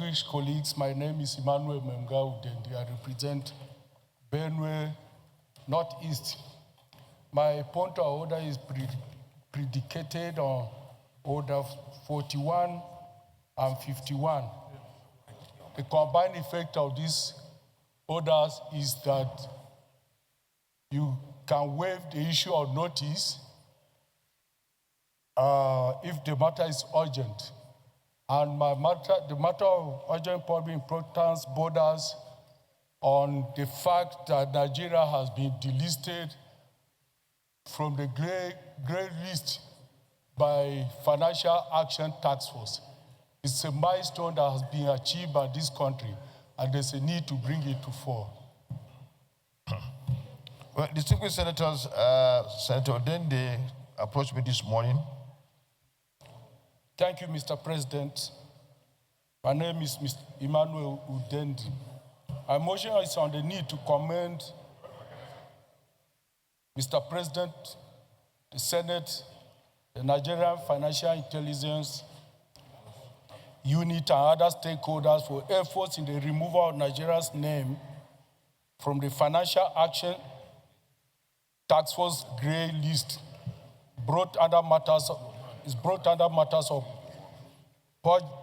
distinguished colleagues, my name is Emmanuel Udendi. I represent Benue Northeast. My point of order is predicated on order 41 and 51. The combined effect of these orders is that you can waive the issue of notice if the matter is urgent. And the matter of urgent public importance borders on the fact that Nigeria has been delisted from the gray list by Financial Action Task Force. It's a milestone that has been achieved by this country, and there's a need to bring it to fore. Well, distinguished senators, Senator Udende approached me this morning. Thank you, Mr. President. My name is Mr. Emmanuel Udendi. My motion is on the need to commend Mr. President, the Senate, the Nigerian Financial Intelligence Unit, and other stakeholders for efforts in the removal of Nigeria's name from the Financial Action Task Force gray list, brought under matters of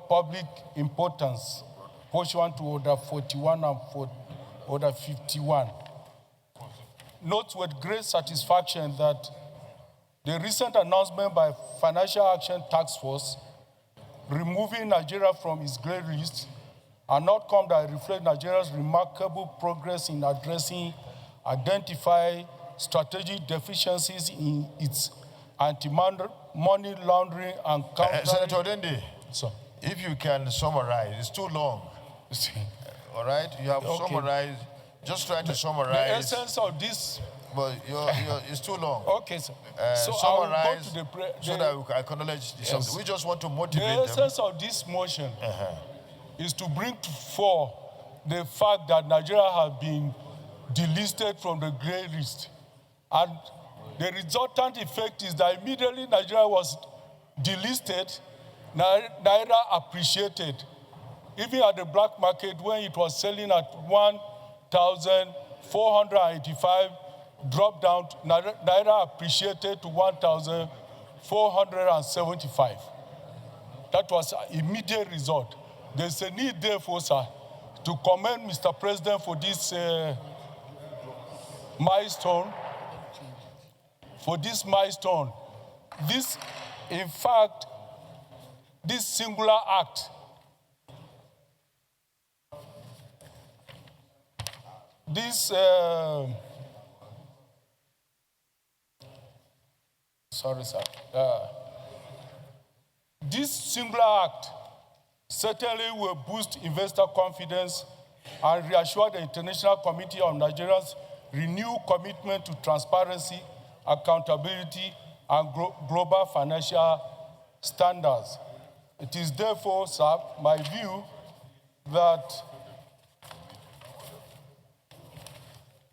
public importance, pursuant to Order 41 and Order 51. Note with great satisfaction that the recent announcement by Financial Action Task Force removing Nigeria from its grey list, an outcome that reflects Nigeria's remarkable progress in addressing identified strategic deficiencies in its anti-money laundering and counter. Senator Udende, if you can summarize, it's too long. All right, you have summarized. Just try to summarize. The essence of this. But it's too long. Okay, sir. So summarize so that we can acknowledge the subject. We just want to motivate them. The essence of this motion is to bring to fore the fact that Nigeria has been delisted from the grey list. And the resultant effect is that immediately Nigeria was delisted, Naira appreciated. Even at the black market, when it was selling at 1,485, dropped down, Naira appreciated to 1,475. That was an immediate result. There's a need, therefore, sir, to commend Mr. President for this milestone. This, in fact, this singular act, this this singular act certainly will boost investor confidence and reassure the International Committee on Nigeria's renewed commitment to transparency, accountability, and global financial standards. It is therefore, sir, my view that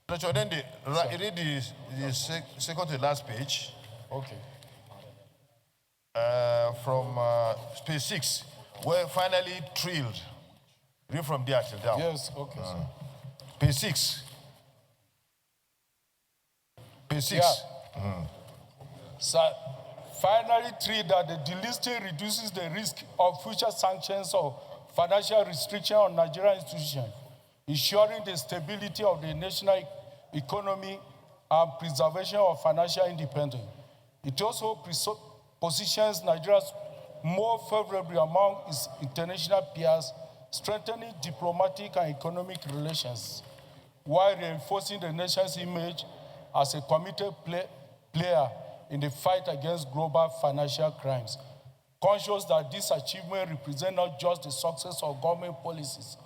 Mr. Udende, read the second to the last page. Okay. From page 6, we're finally thrilled. Read from there till down. Yes, okay. Page 6. Page 6. Yeah. Sir, finally thrilled that the delisting reduces the risk of future sanctions or financial restriction on Nigerian institutions, ensuring the stability of the national economy and preservation of financial independence. It also positions Nigeria more favorably among its international peers, strengthening diplomatic and economic relations, while reinforcing the nation's image as a committed player in the fight against global financial crimes. Conscious that this achievement represents not just the success of government policies,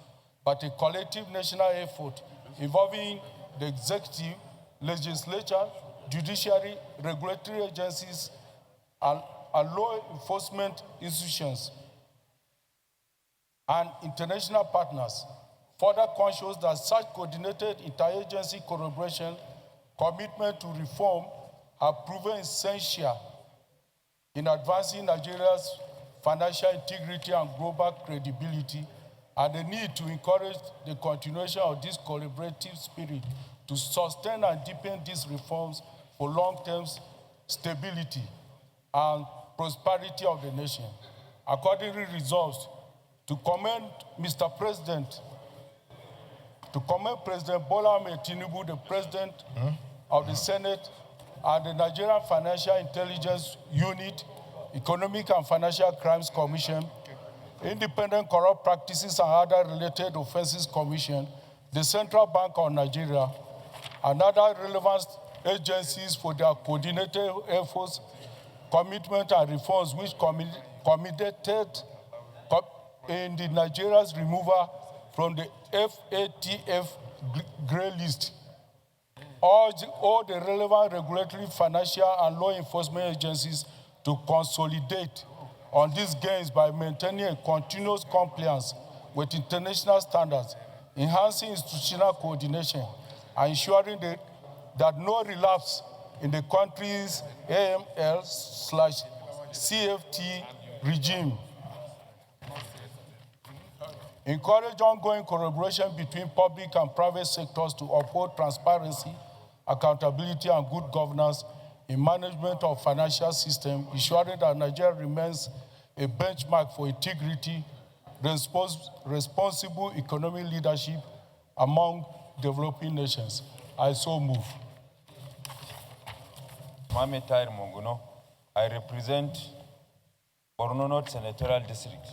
but a collective national effort involving the executive, legislature, judiciary, regulatory agencies, and law enforcement institutions, and international partners. Further conscious that such coordinated interagency collaboration, commitment to reform have proven essential in advancing Nigeria's financial integrity and global credibility, and the need to encourage the continuation of this collaborative spirit to sustain and deepen these reforms for long-term stability and prosperity of the nation. Accordingly resolved to commend Mr. President, to commend President Bola Ahmed Tinubu, the President of the Senate, and the Nigerian Financial Intelligence Unit, Economic and Financial Crimes Commission, Independent Corrupt Practices and Other Related Offenses Commission, the Central Bank of Nigeria, and other relevant agencies for their coordinated efforts, commitment, and reforms which committed in the Nigeria's removal from the FATF grey list. All the relevant regulatory, financial, and law enforcement agencies to consolidate on these gains by maintaining a continuous compliance with international standards, enhancing institutional coordination, and ensuring that no relapse in the country's AML/CFT regime. Encourage ongoing collaboration between public and private sectors to uphold transparency, accountability, and good governance in management of financial system, ensuring that Nigeria remains a benchmark for integrity, responsible economic leadership among developing nations. I so move. Mohamed Tahir Monguno, I represent Borno North Senatorial District.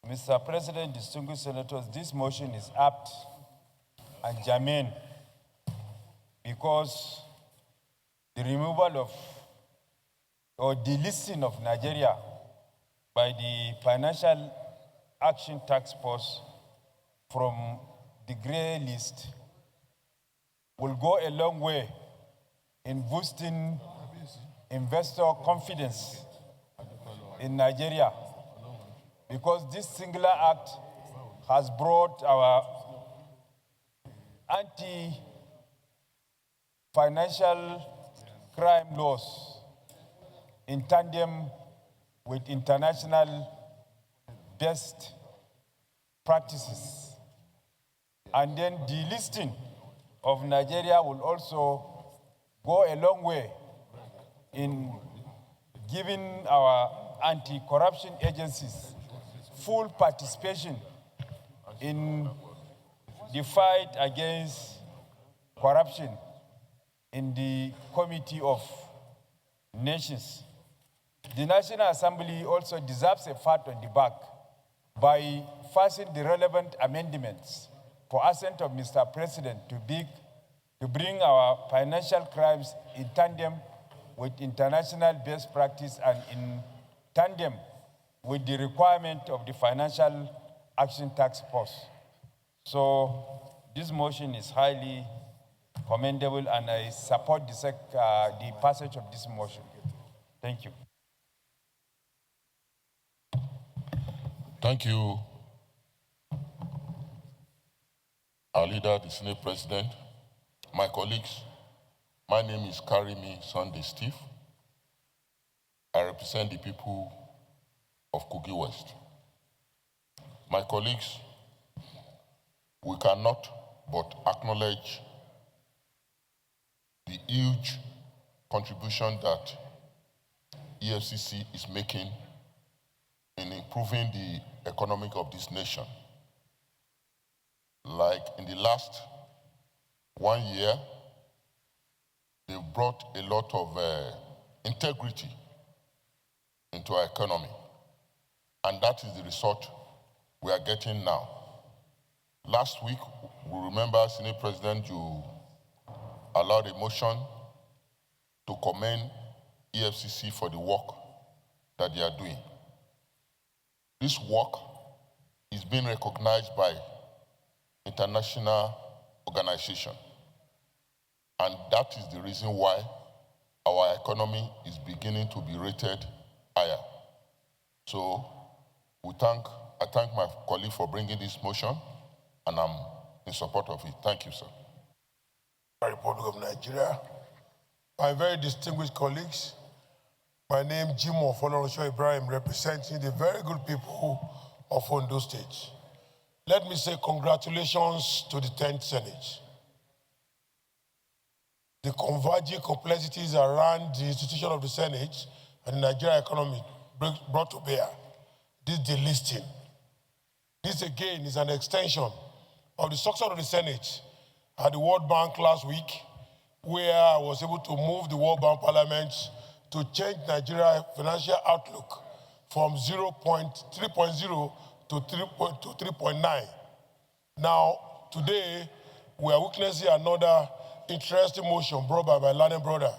Mr. President, distinguished senators, this motion is apt and germane because the removal of or delisting of Nigeria by the Financial Action Task Force from the grey list will go a long way in boosting investor confidence in Nigeria, because this singular act has brought our anti-financial crime laws in tandem with international best practices. And then delisting of Nigeria will also go a long way in giving our anti-corruption agencies full participation in the fight against corruption in the Committee of Nations. The National Assembly also deserves a pat on the back by passing the relevant amendments for assent of Mr. President to bring our financial crimes in tandem with international best practice and in tandem with the requirement of the Financial Action Task Force. So this motion is highly commendable, and I support the passage of this motion. Thank you. Thank you, our leader, the Senate President. My colleagues, my name is Karimi Sunday Steve. I represent the people of Kogi West. My colleagues, we cannot but acknowledge the huge contribution that EFCC is making in improving the economic of this nation. Like in the last 1 year, they brought a lot of integrity into our economy. And that is the result we are getting now. Last week, we remember, Senate President, you allowed a motion to commend EFCC for the work that they are doing. This work is being recognized by international organizations. And that is the reason why our economy is beginning to be rated higher. So I thank my colleague for bringing this motion, and I'm in support of it. Thank you, sir. Republic of Nigeria, my very distinguished colleagues, my name is Jimo Folorunso Ibrahim, representing the very good people of Ondo State. Let me say congratulations to the 10th Senate. The converging complexities around the institution of the Senate and the Nigerian economy brought to bear this delisting. This again is an extension of the success of the Senate at the World Bank last week, where I was able to move the World Bank Parliament to change Nigeria's financial outlook from 3.0 to 3.9. Now, today, we are witnessing another interesting motion brought by my learned brother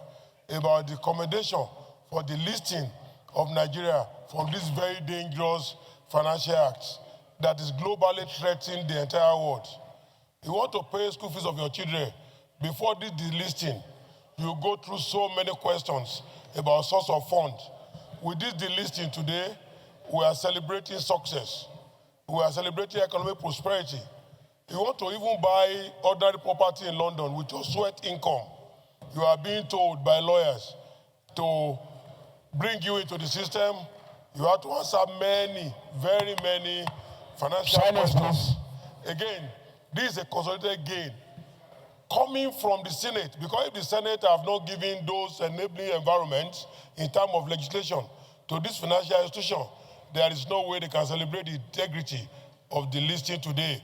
about the commendation for the listing of Nigeria from this very dangerous financial act that is globally threatening the entire world. You want to pay school fees of your children, before this delisting, you go through so many questions about source of fund. With this delisting today, we are celebrating success. We are celebrating economic prosperity. You want to even buy ordinary property in London with your sweat income. You are being told by lawyers to bring you into the system. You have to answer many, very many financial questions. Again, this is a consolidated gain coming from the Senate, because if the Senate have not given those enabling environments in terms of legislation to this financial institution, there is no way they can celebrate the integrity of the listing today.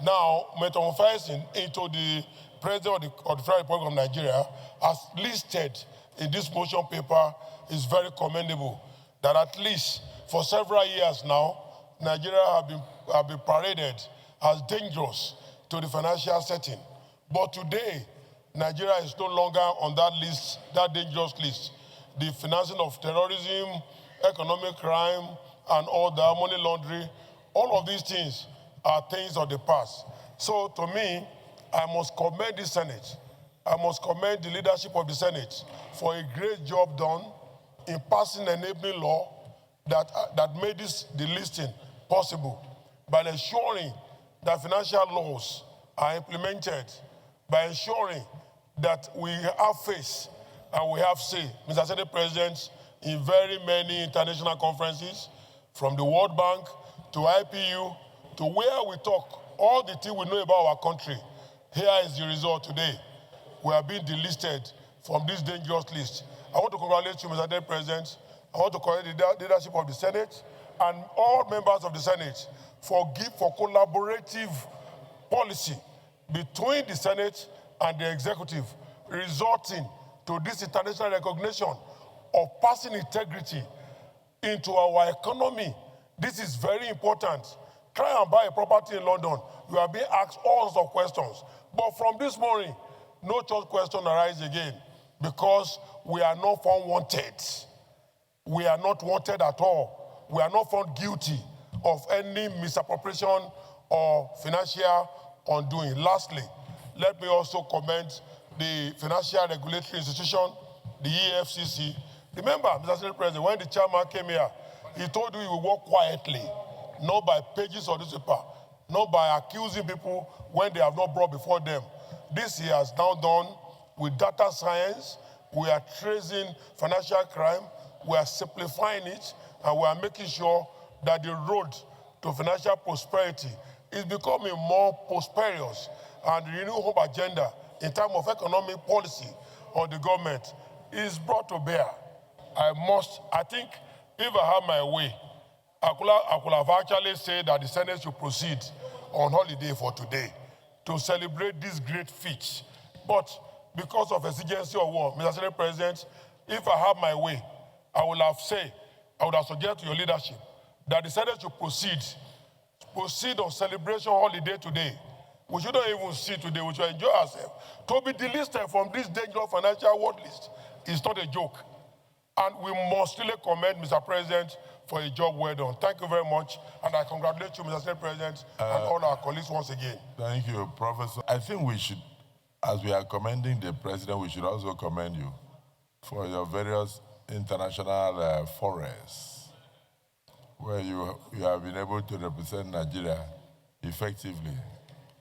Now, metamorphosing into the President of the Federal Republic of Nigeria, as listed in this motion paper, is very commendable. That at least for several years now, Nigeria have been paraded as dangerous to the financial setting. But today, Nigeria is no longer on that list, that dangerous list. The financing of terrorism, economic crime, and all the money laundering, all of these things are things of the past. So to me, I must commend the Senate. I must commend the leadership of the Senate for a great job done in passing an enabling law that made this delisting possible by ensuring that financial laws are implemented, by ensuring that we have face and we have say. Mr. Senate President, in very many international conferences, from the World Bank to IPU, to where we talk, all the things we know about our country, here is the result today. We are being delisted from this dangerous list. I want to congratulate you, Mr. Senate President. I want to congratulate the leadership of the Senate and all members of the Senate for collaborative policy between the Senate and the executive, resulting to this international recognition of passing integrity into our economy. This is very important. Try and buy a property in London. You are being asked all sorts of questions. But from this morning, no such question arises again, because we are not found wanted. We are not wanted at all. We are not found guilty of any misappropriation or financial undoing. Lastly, let me also commend the Financial Regulatory Institution, the EFCC. Remember, Mr. Senate President, when the chairman came here, he told you he would work quietly, not by pages of newspaper, not by accusing people when they have not brought before them. This he has now done with data science. We are tracing financial crime, we are simplifying it, and we are making sure that the road to financial prosperity is becoming more prosperous, and the Renew Hope agenda in terms of economic policy of the government is brought to bear. I think if I had my way, I could have actually said that the Senate should proceed on holiday for today to celebrate this great feat. But because of exigency of war, Mr. Senate President, if I had my way, I would have suggested to your leadership that the Senate should proceed on celebration holiday today. We shouldn't even see today, we should enjoy ourselves. To be delisted from this dangerous financial world list is not a joke. And we must really commend Mr. President for a job well done. Thank you very much, and I congratulate you, Mr. Senate President, and all our colleagues once again. Thank you, Professor. I think we should, as we are commending the President, we should also commend you for your various international forums, where you have been able to represent Nigeria effectively.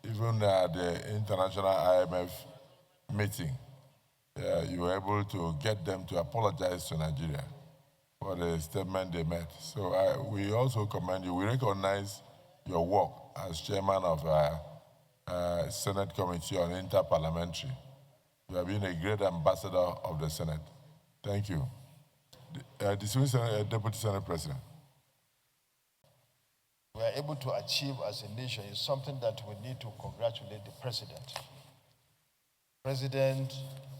Even at the international IMF meeting, you were able to get them to apologize to Nigeria. for the statement they made. So we also commend you. We recognize your work as chairman of Senate Committee on Interparliamentary. You have been a great ambassador of the Senate. Thank you. Distinguished Deputy Senate President. We are able to achieve as a nation is something that we need to congratulate the President. President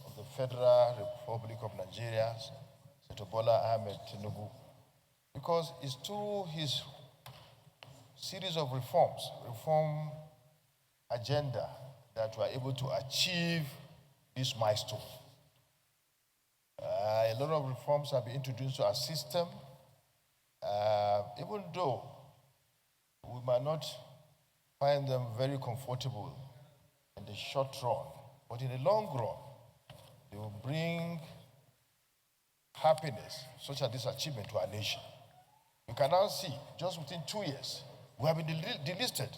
of the Federal Republic of Nigeria, Senator Bola Ahmed Tinubu, because it's through his series of reform agenda, that we are able to achieve this milestone. A lot of reforms have been introduced to our system, even though we might not find them very comfortable in the short run, but in the long run, they will bring happiness, such as this achievement, to our nation. You can now see, just within 2 years, we have been delisted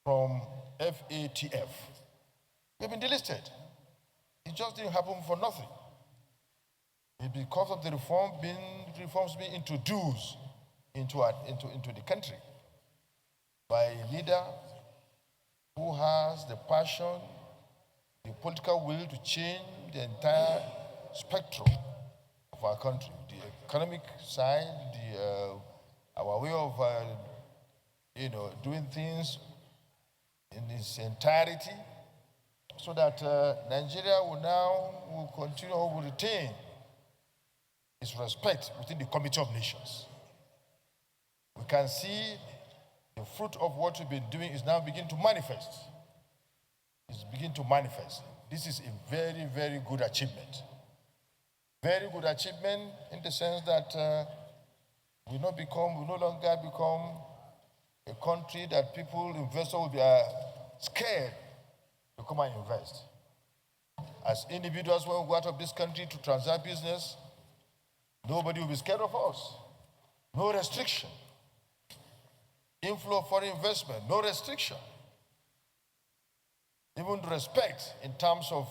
from FATF. We have been delisted. It just didn't happen for nothing. It's because of the reforms being introduced into the country by a leader who has the passion, the political will to change the entire spectrum of our country, the economic side, our way of doing things in its entirety, so that Nigeria will continue to retain its respect within the Committee of Nations. We can see the fruit of what we've been doing is now beginning to manifest. It's beginning to manifest. This is a very, very good achievement. Very good achievement in the sense that we no longer become a country that investors will be scared to come and invest. As individuals, when we go out of this country to transact business, nobody will be scared of us. No restriction. Inflow of foreign investment, no restriction. Even the respect in terms of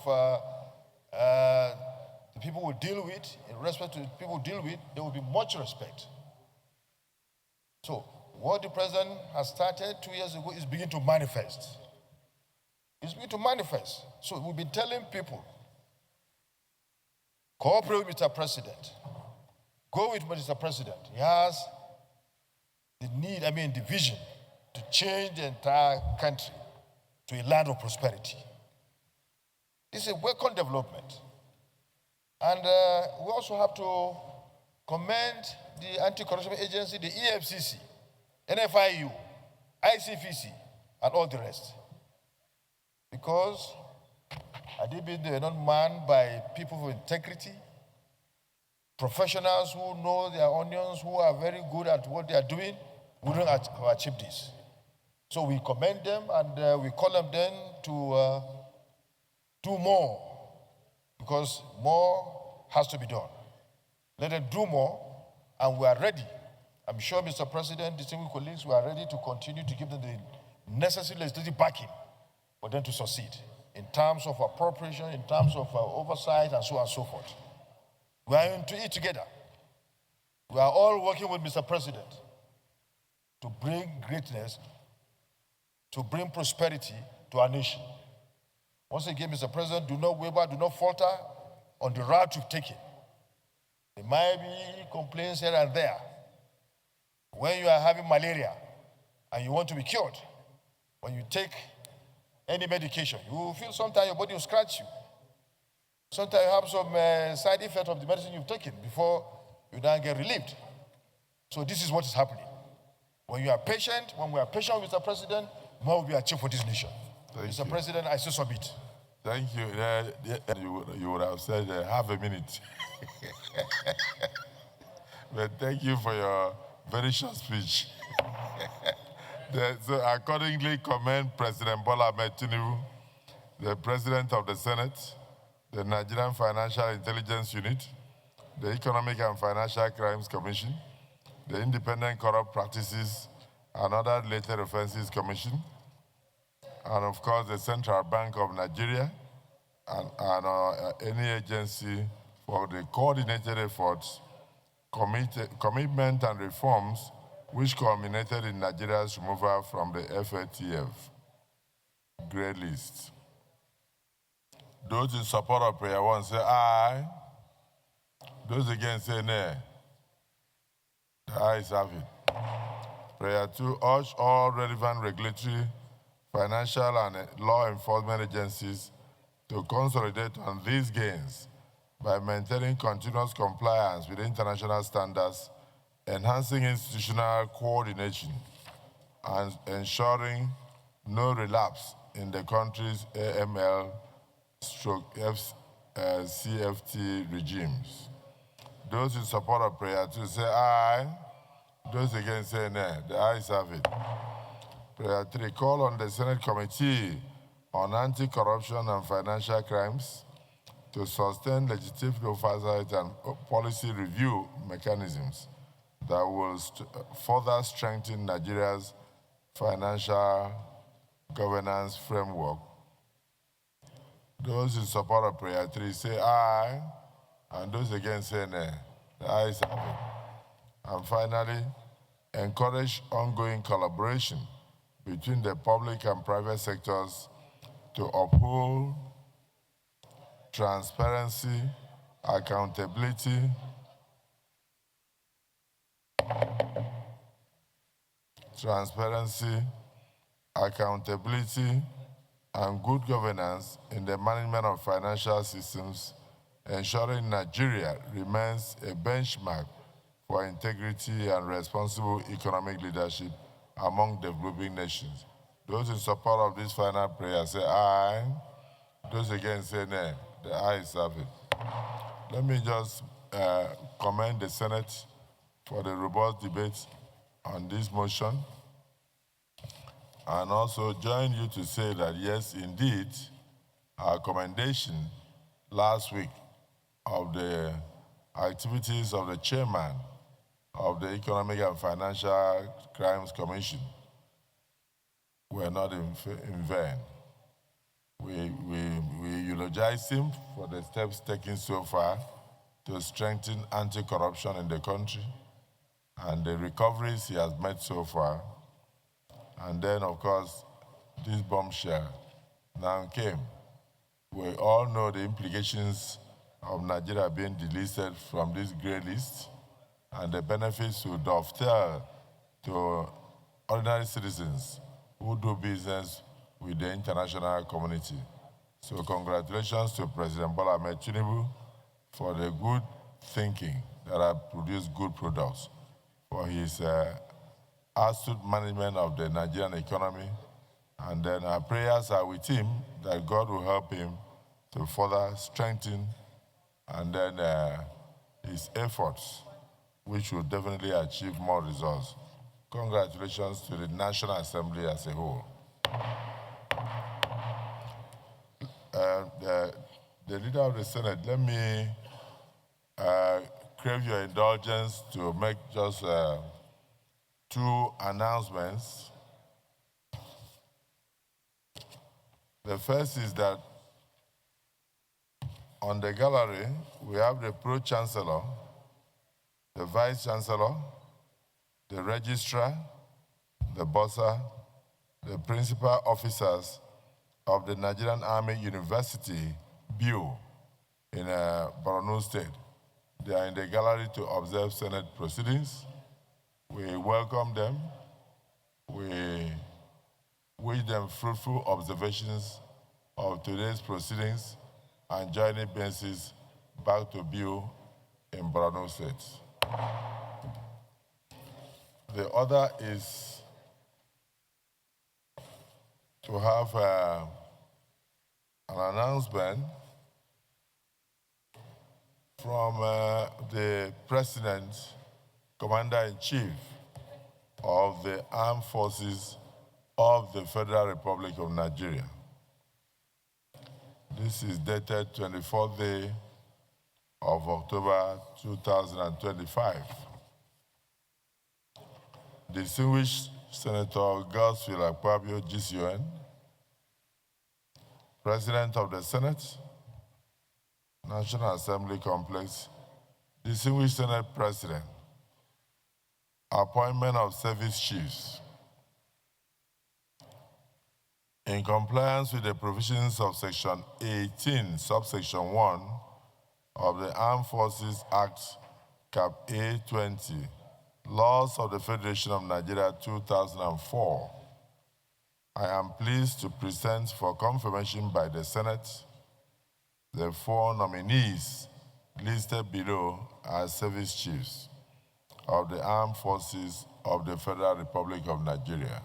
the people we deal with, in respect to the people we deal with, there will be much respect. So, what the president has started 2 years ago is beginning to manifest. It's beginning to manifest. So, we've been telling people, cooperate with Mr. President. Go with Mr. President. He has the vision to change the entire country to a land of prosperity. This is a welcome development. And we also have to commend the anti-corruption agency, the EFCC, NFIU, ICPC, and all the rest. Because had they been not manned by people of integrity, professionals who know their onions, who are very good at what they are doing, wouldn't have achieved this. So we commend them and we call them then to do more, because more has to be done. Let them do more, and we are ready. I'm sure, Mr. President, distinguished colleagues, we are ready to continue to give them the necessary legislative backing for them to succeed in terms of appropriation, in terms of oversight, and so on and so forth. We are into it together. We are all working with Mr. President to bring greatness, to bring prosperity to our nation. Once again, Mr. President, do not waver, do not falter on the route you've taken. There might be complaints here and there. When you are having malaria and you want to be cured, when you take any medication, you will feel sometimes your body will scratch you. Sometimes you have some side effect of the medicine you've taken before you then get relieved. So this is what is happening. When we are patient with Mr. President, more will be achieved for this nation. Mr. President, I still submit. Thank you. You would have said half a minute. But thank you for your very short speech. So accordingly, commend President Bola Ahmed Tinubu, the President of the Senate, the Nigerian Financial Intelligence Unit, the Economic and Financial Crimes Commission, the Independent Corrupt Practices and Other Related Offenses Commission, and of course the Central Bank of Nigeria, and any agency for the coordinated efforts commitment and reforms which culminated in Nigeria's removal from the FATF grey list. Those in support of prayer 1 say aye. Those against say nay. The ayes have it. Prayer 2, urge all relevant regulatory, financial, and law enforcement agencies to consolidate on these gains by maintaining continuous compliance with international standards, enhancing institutional coordination, and ensuring no relapse in the country's AML/CFT regimes. Those in support of prayer 2 say aye. Those against say nay. The ayes have it. Prayer 3, call on the Senate Committee on Anti-Corruption and Financial Crimes to sustain legislative oversight and policy review mechanisms that will further strengthen Nigeria's financial governance framework. Those in support of prayer 3 say aye, and those against say nay. The ayes have it. And finally, encourage ongoing collaboration between the public and private sectors to uphold transparency, accountability, and good governance in the management of financial systems, ensuring Nigeria remains a benchmark for integrity and responsible economic leadership among developing nations. Those in support of this final prayer say aye. Those against say nay. The ayes have it. Let me just commend the Senate for the robust debate on this motion, and also join you to say that yes, indeed, our commendation last week of the activities of the chairman of the Economic and Financial Crimes Commission were not in vain. We eulogize him for the steps taken so far to strengthen anti-corruption in the country and the recoveries he has made so far. And then, of course, this bombshell now came. We all know the implications of Nigeria being delisted from this grey list, and the benefits would dovetail to ordinary citizens who do business with the international community. So congratulations to President Bola Ahmed Tinubu for the good thinking that have produced good products, for his astute management of the Nigerian economy. And then our prayers are with him that God will help him to further strengthen and then his efforts, which will definitely achieve more results. Congratulations to the National Assembly as a whole. The leader of the Senate, let me crave your indulgence to make just 2 announcements. The first is that on the gallery, we have the Pro-Chancellor, the Vice-Chancellor, the Registrar, the Bursar, the Principal Officers of the Nigerian Army University Bureau in Borno State. They are in the gallery to observe Senate proceedings. We welcome them. We wish them fruitful observations of today's proceedings and journey basis back to Bureau in Borno State. The other is to have an announcement from the President, Commander-in-Chief of the Armed Forces of the Federal Republic of Nigeria. This is dated 24th day of October 2025. Distinguished Senator Godswill Akpabio, GCON, President of the Senate, National Assembly Complex, Distinguished Senate President, appointment of service chiefs. In compliance with the provisions of Section 18, subsection 1 of the Armed Forces Act, Cap A 20, Laws of the Federation of Nigeria 2004, I am pleased to present for confirmation by the Senate the 4 nominees listed below as service chiefs of the Armed Forces of the Federal Republic of Nigeria.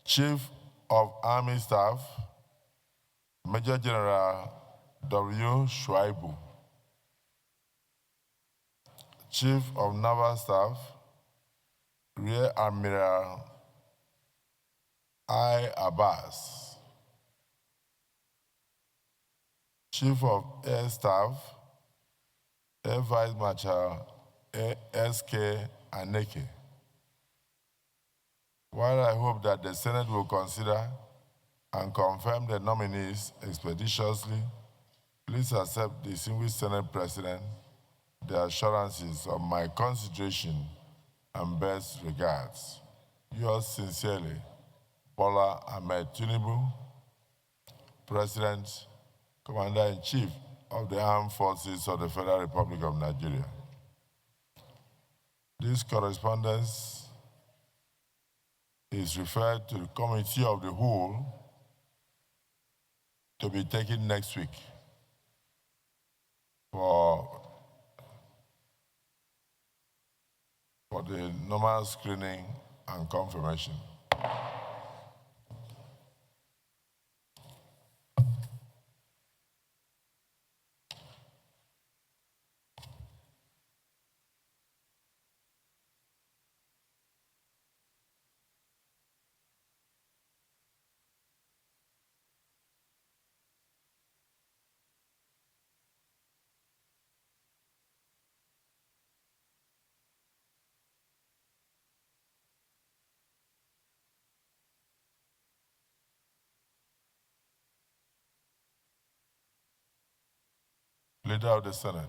Chief of Army Staff, Major General W. Shuaibu. Chief of Naval Staff, Rear Admiral I. Abbas. Chief of Air Staff, Air Vice Marshal S.K. Aneke. While I hope that the Senate will consider and confirm the nominees expeditiously, please accept, distinguished Senate President, the assurances of my consideration and best regards. Yours sincerely, Bola Ahmed Tinubu, President, Commander-in-Chief of the Armed Forces of the Federal Republic of Nigeria. This correspondence is referred to the Committee of the Whole to be taken next week for the normal screening and confirmation. Leader of the Senate.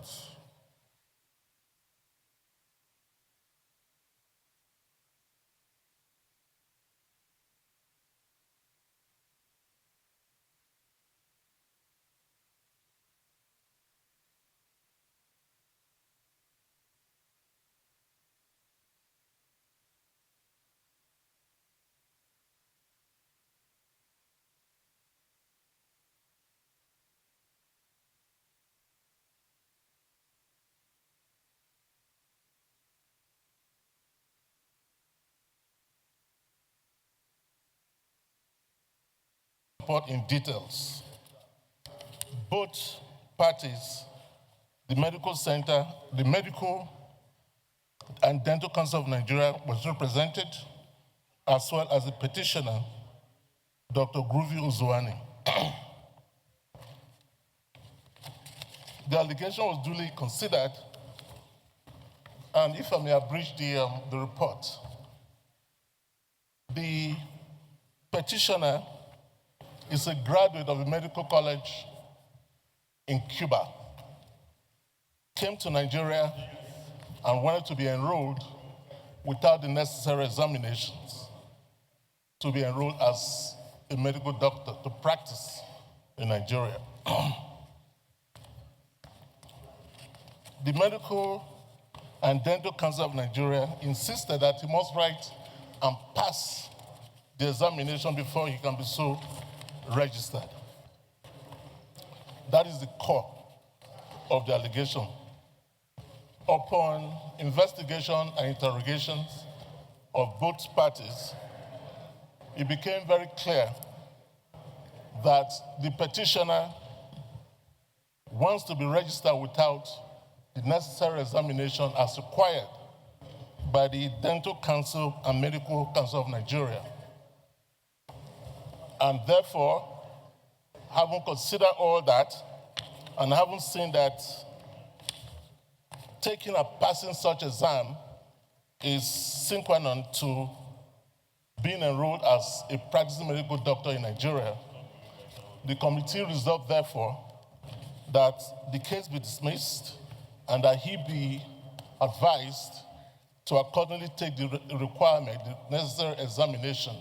Report in details. Both parties, the Medical Center, the Medical and Dental Council of Nigeria was represented, as well as the petitioner, Dr. Akpoti-Uduaghan. The allegation was duly considered, and if I may abridge the report, the petitioner is a graduate of a medical college in Cuba, came to Nigeria and wanted to be enrolled without the necessary examinations to be enrolled as a medical doctor to practice in Nigeria. The Medical and Dental Council of Nigeria insisted that he must write and pass the examination before he can be so registered. That is the core of the allegation. Upon investigation and interrogations of both parties, it became very clear that the petitioner wants to be registered without the necessary examination as required by the Dental Council and Medical Council of Nigeria. And therefore, having considered all that, and having seen that taking and passing such exam is sine qua non to being enrolled as a practicing medical doctor in Nigeria, the committee resolved, therefore, that the case be dismissed and that he be advised to accordingly take the requirement, the necessary examination,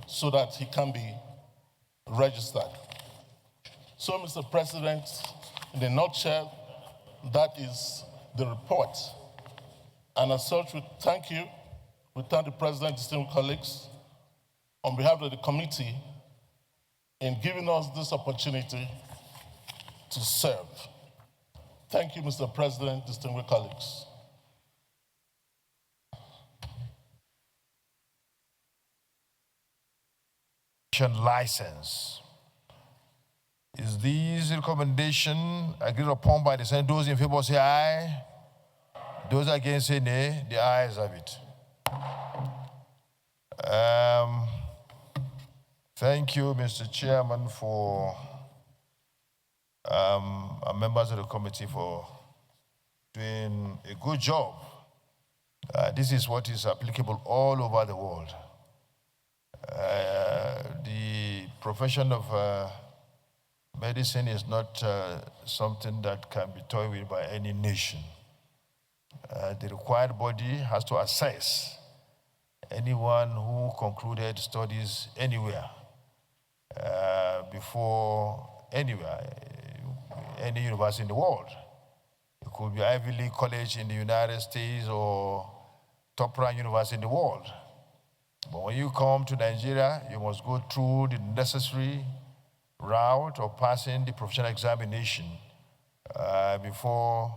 so that he can be registered. So, Mr. President, in a nutshell, that is the report. And as such, we thank you. We thank the President, distinguished colleagues, on behalf of the committee, in giving us this opportunity to serve. Thank you, Mr. President, distinguished colleagues. License. Is this recommendation agreed upon by the Senate? Those in favor say aye. Those against say nay. The ayes have it. Thank you, Mr. Chairman, for members of the committee for doing a good job. This is what is applicable all over the world. The profession of medicine is not something that can be toyed with by any nation. The required body has to assess anyone who concluded studies anywhere before anywhere, any university in the world. It could be Ivy League college in the United States or top-ranked university in the world. But when you come to Nigeria, you must go through the necessary route of passing the professional examination before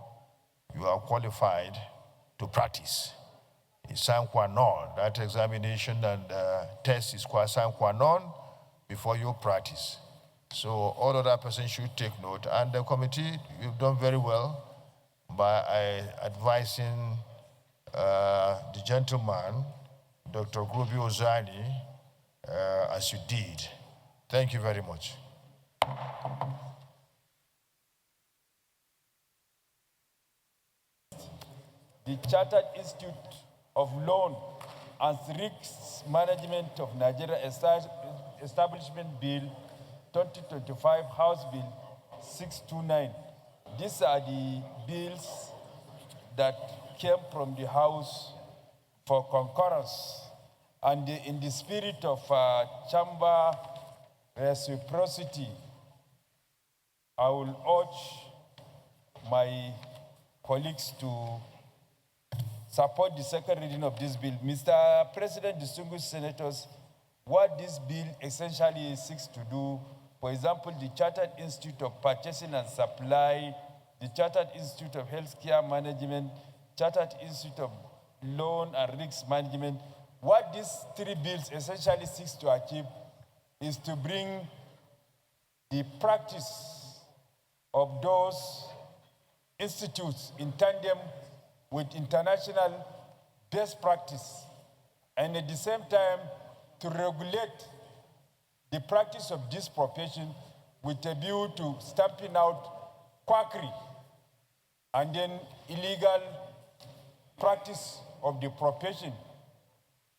you are qualified to practice. It's sine qua non. That examination and test is sine qua non before you practice. So all other persons should take note. And the committee, you've done very well by advising the gentleman, Dr. Akpoti-Uduaghan, as you did. Thank you very much. The Chartered Institute of Loan and Risk Management of Nigeria Establishment Bill 2025, House Bill 629. These are the bills that came from the House for concurrence. And in the spirit of chamber reciprocity, I will urge my colleagues to support the second reading of this bill. Mr. President, distinguished senators, what this bill essentially seeks to do, for example, the Chartered Institute of Purchasing and Supply, the Chartered Institute of Healthcare Management, Chartered Institute of Loan and Risk Management, what these three bills essentially seeks to achieve is to bring the practice of those institutes in tandem with international best practice, and at the same time to regulate the practice of this profession with a view to stamping out quackery and then illegal practice of the profession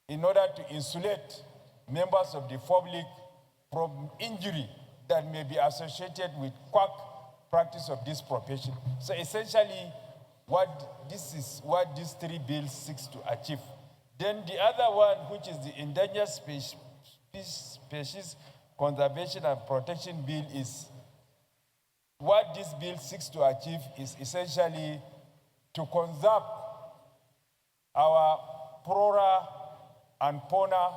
in order to insulate members of the public from injury that may be associated with quack practice of this profession. So essentially, this is what these three bills seeks to achieve. Then the other one, which is the Endangered Species Conservation and Protection Bill, is what this bill seeks to achieve is essentially to conserve our flora and fauna,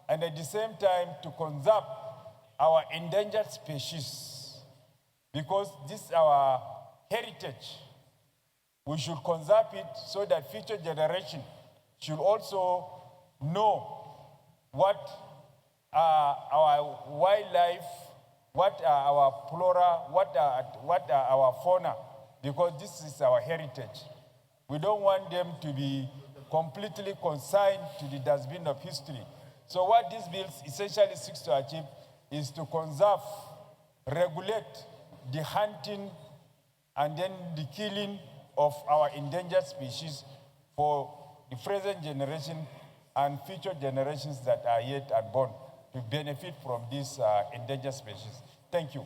and at the same time to conserve our endangered species, because this is our heritage. We should conserve it so that future generations should also know what are our wildlife, what are our flora, what are our fauna, because this is our heritage. We don't want them to be completely consigned to the dustbin of history. So what this bill essentially seeks to achieve is to conserve, regulate the hunting and then the killing of our endangered species for the present generation and future generations that are yet unborn to benefit from these endangered species. Thank you.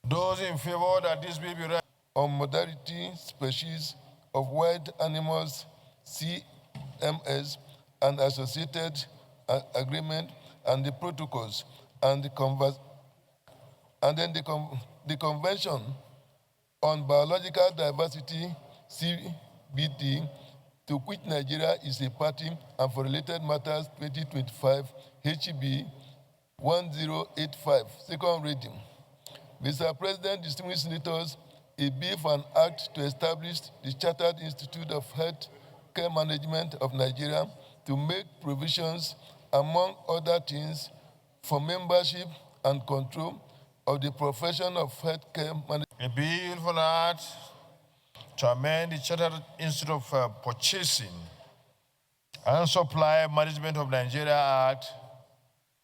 Those in favor that this bill be read. on modality species of wild animals, CMS, and associated agreement, and the protocols, and the Convention on Biological Diversity, CBD, to which Nigeria is a party, and for related matters 2025 HB 1085, second reading. Mr. President, distinguished senators, a bill for an act to establish the Chartered Institute of Health Care Management of Nigeria to make provisions, among other things, for membership and control of the profession of healthcare management. A bill for an act to amend the Chartered Institute of Purchasing and Supply Management of Nigeria Act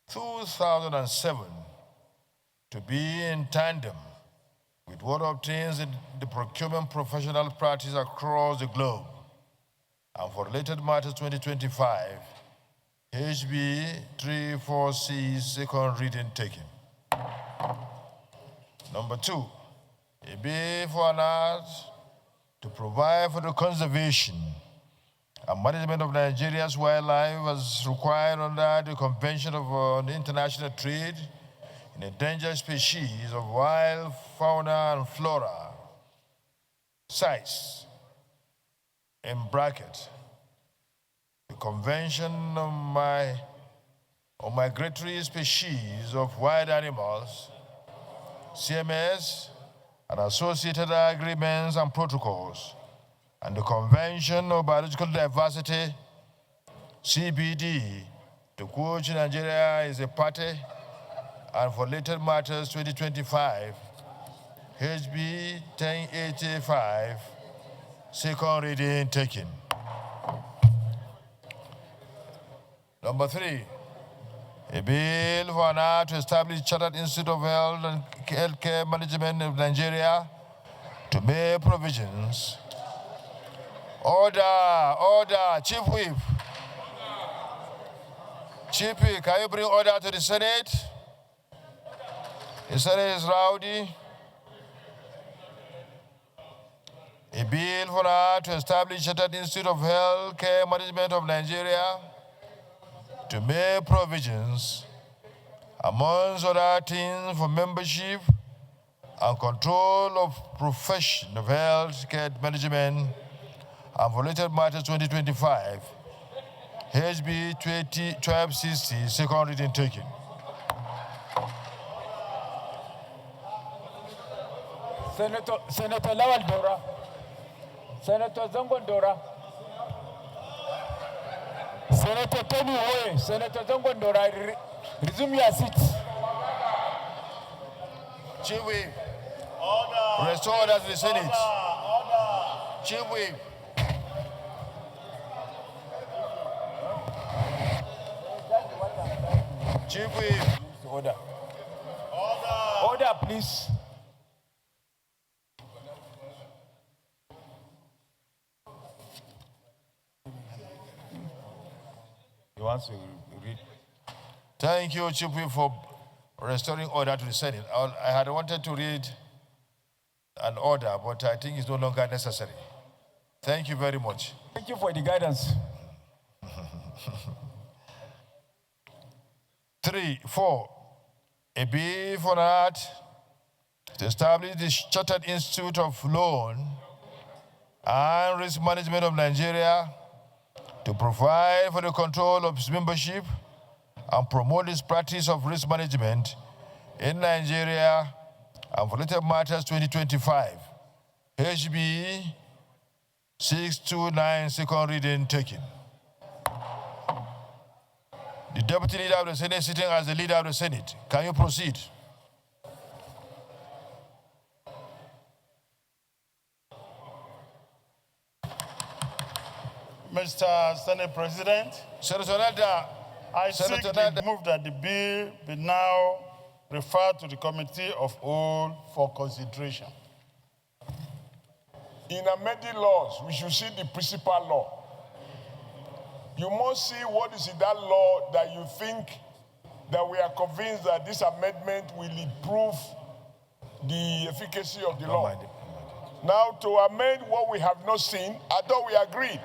2007 to be in tandem with what obtains in the procurement professional practice across the globe, and for related matters 2025, HB 34C, second reading taken. Number 2, a bill for an act to provide for the conservation and management of Nigeria's wildlife as required under the Convention on International Trade in endangered species of wild fauna and flora, CITES, in bracket, the Convention on Migratory Species of Wild Animals, CMS, and associated agreements and protocols, and the Convention on Biological Diversity, CBD, to which Nigeria is a party, and for related matters 2025, HB 1085, second reading taken. Number 3, a bill for an act to establish Chartered Institute of Health and Healthcare Management of Nigeria to make provisions. Order, Chief Whip. Chief Whip, can you bring order to the Senate? The Senate is rowdy. A bill for an act to establish Chartered Institute of Health Care Management of Nigeria to make provisions, amongst other things, for membership and control of profession of health care management, and for related matters 2025, HB 1260, second reading taken. Senator Lawal Dora, Senator Zangon Dora, Senator Tony Oye, Senator Zangon Dora, resume your seat. Chief Whip, restore order to the Senate. Chief Whip. Chief Whip. Order. Order, please. You want to read? Thank you, Chief Whip, for restoring order to the Senate. I had wanted to read an order, but I think it's no longer necessary. Thank you very much. Thank you for the guidance. 3, 4, a bill for an act to establish the Chartered Institute of Loan and Risk Management of Nigeria to provide for the control of its membership and promote its practice of risk management in Nigeria and for related matters 2025. HB 629, second reading taken. The Deputy Leader of the Senate sitting as the Leader of the Senate. Can you proceed? Mr. Senate President, Senator Nada, I seek to move that the bill be now referred to the Committee of Whole for consideration. In amending laws, we should see the principal law. You must see what is in that law that you think that we are convinced that this amendment will improve the efficacy of the law. Now, to amend what we have not seen, I thought we agreed.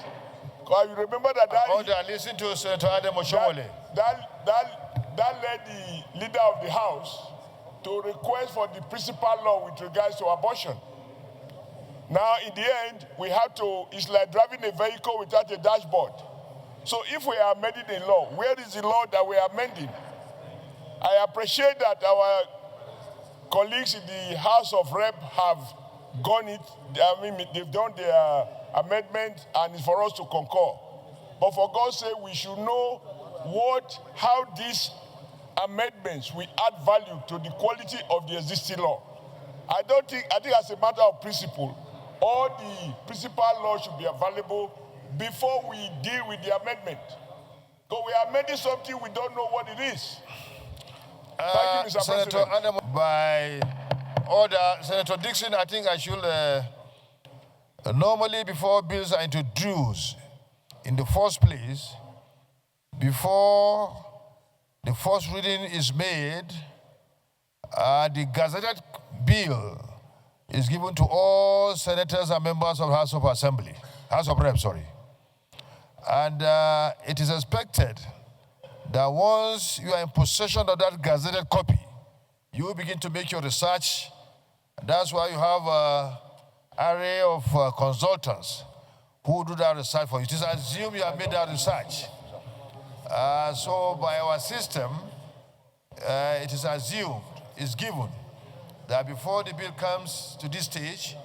Because you remember that listen to Senator Adam Oshomole. That led the leader of the House to request for the principal law with regards to abortion. Now, in the end, we have to, it's like driving a vehicle without a dashboard. So if we are amending a law, where is the law that we are amending? I appreciate that our colleagues in the House of Rep have gone it. I mean, they've done their amendment, and it's for us to concur. But for God's sake, we should know how these amendments will add value to the quality of the existing law. I think as a matter of principle, all the principal laws should be available before we deal with the amendment. Because we are amending something we don't know what it is. Thank you, Mr. Senator President. Adam, by order, Senator Dixon, I think I should, normally before bills are introduced, in the first place, before the first reading is made, the gazetted bill is given to all senators and members of House of Reps, And it is expected that once you are in possession of that gazetted copy, you will begin to make your research. That's why you have an array of consultants who do that research for you. It is assumed you have made that research. So by our system, it is assumed, it's given, that before the bill comes to this stage,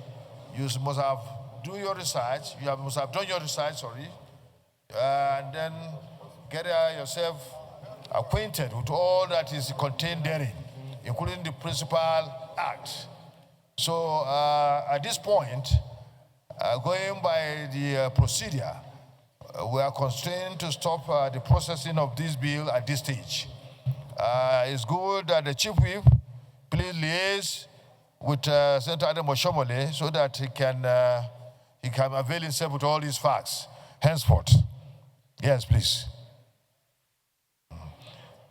you must have done your research, and then get yourself acquainted with all that is contained therein, including the principal act. So at this point, going by the procedure, we are constrained to stop the processing of this bill at this stage. It's good that the Chief Whip please liaise with Senator Adam Oshomole so that he can avail himself with all these facts henceforth. Yes, please.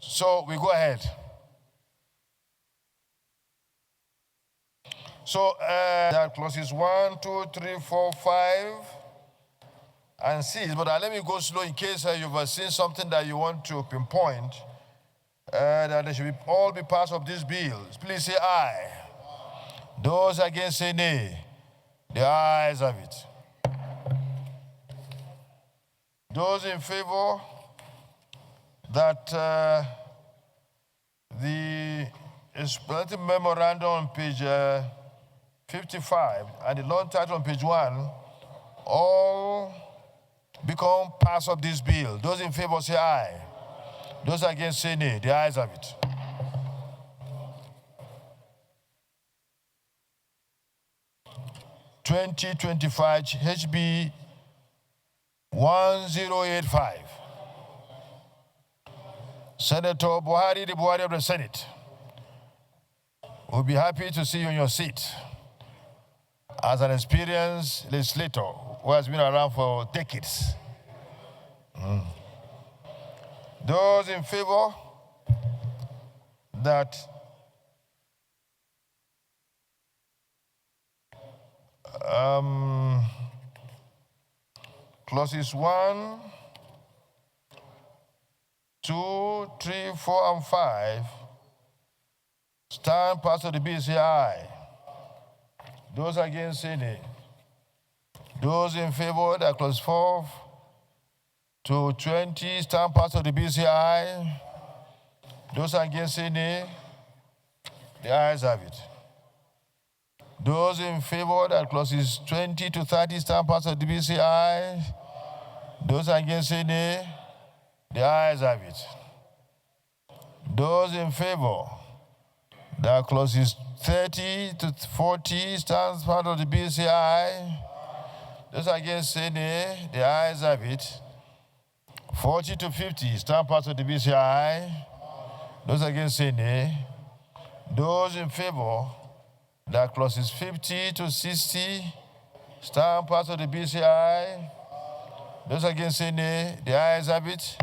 So we go ahead. So that clauses 1, 2, 3, 4, 5, and 6. But let me go slow in case you've seen something that you want to pinpoint. That they should all be part of this bill. Please say aye. Those against say nay. The ayes have it. Those in favor that the explanatory memorandum on page 55 and the long title on page 1 all become parts of this bill. Those in favor say aye. Those against say nay. The ayes have it. HB 1085. Senator Buhari, the Buhari of the Senate, will be happy to see you in your seat as an experienced legislator who has been around for decades. Those in favor that clauses 1, 2, 3, 4, and 5 stand part of the bill say aye. Those against say nay. Those in favor that clause 4 to 20 stand part of the bill say aye. Those against say nay. The ayes have it. Those in favor that clauses 20 to 30 stand part of the bill say aye. Those against say nay. The ayes have it. Those in favor that clauses 30 to 40 stands part of the bill say aye. Those against say nay. The ayes have it. 40 to 50 stand part of the bill say aye. Those against say nay. Those in favor that clauses 50 to 60 stand part of the bill say aye. Those against say nay. The ayes have it.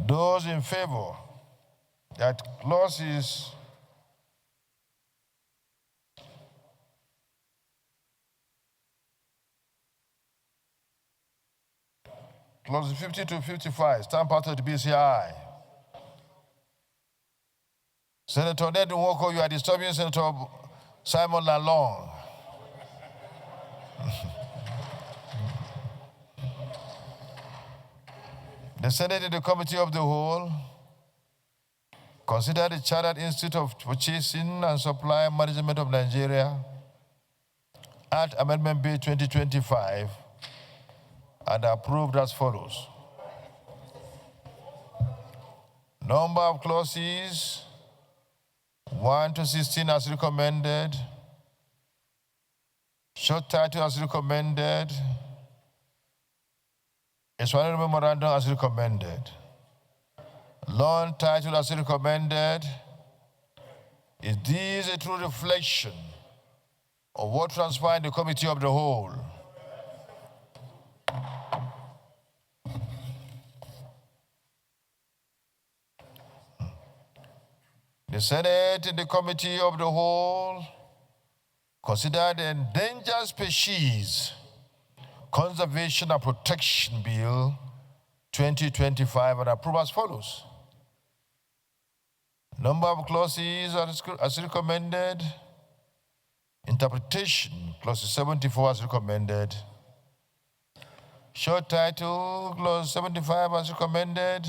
Those in favor that clauses Clause 50 to 55, stand part of the BCI. Senator Ned Nwoko, you are disturbing Senator Simon Lalong. The Senate and the Committee of the Whole consider the Chartered Institute of Purchasing and Supply Management of Nigeria Act Amendment Bill 2025 and approved as follows. Number of clauses 1 to 16 as recommended. Short title as recommended. Explanatory memorandum as recommended. Long title as recommended. Is this a true reflection of what transpired in the Committee of the Whole? The Senate and the Committee of the Whole considered the Endangered Species Conservation and Protection Bill 2025 and approved as follows. Number of clauses as recommended. Interpretation, clause 74 as recommended. Short title, clause 75 as recommended.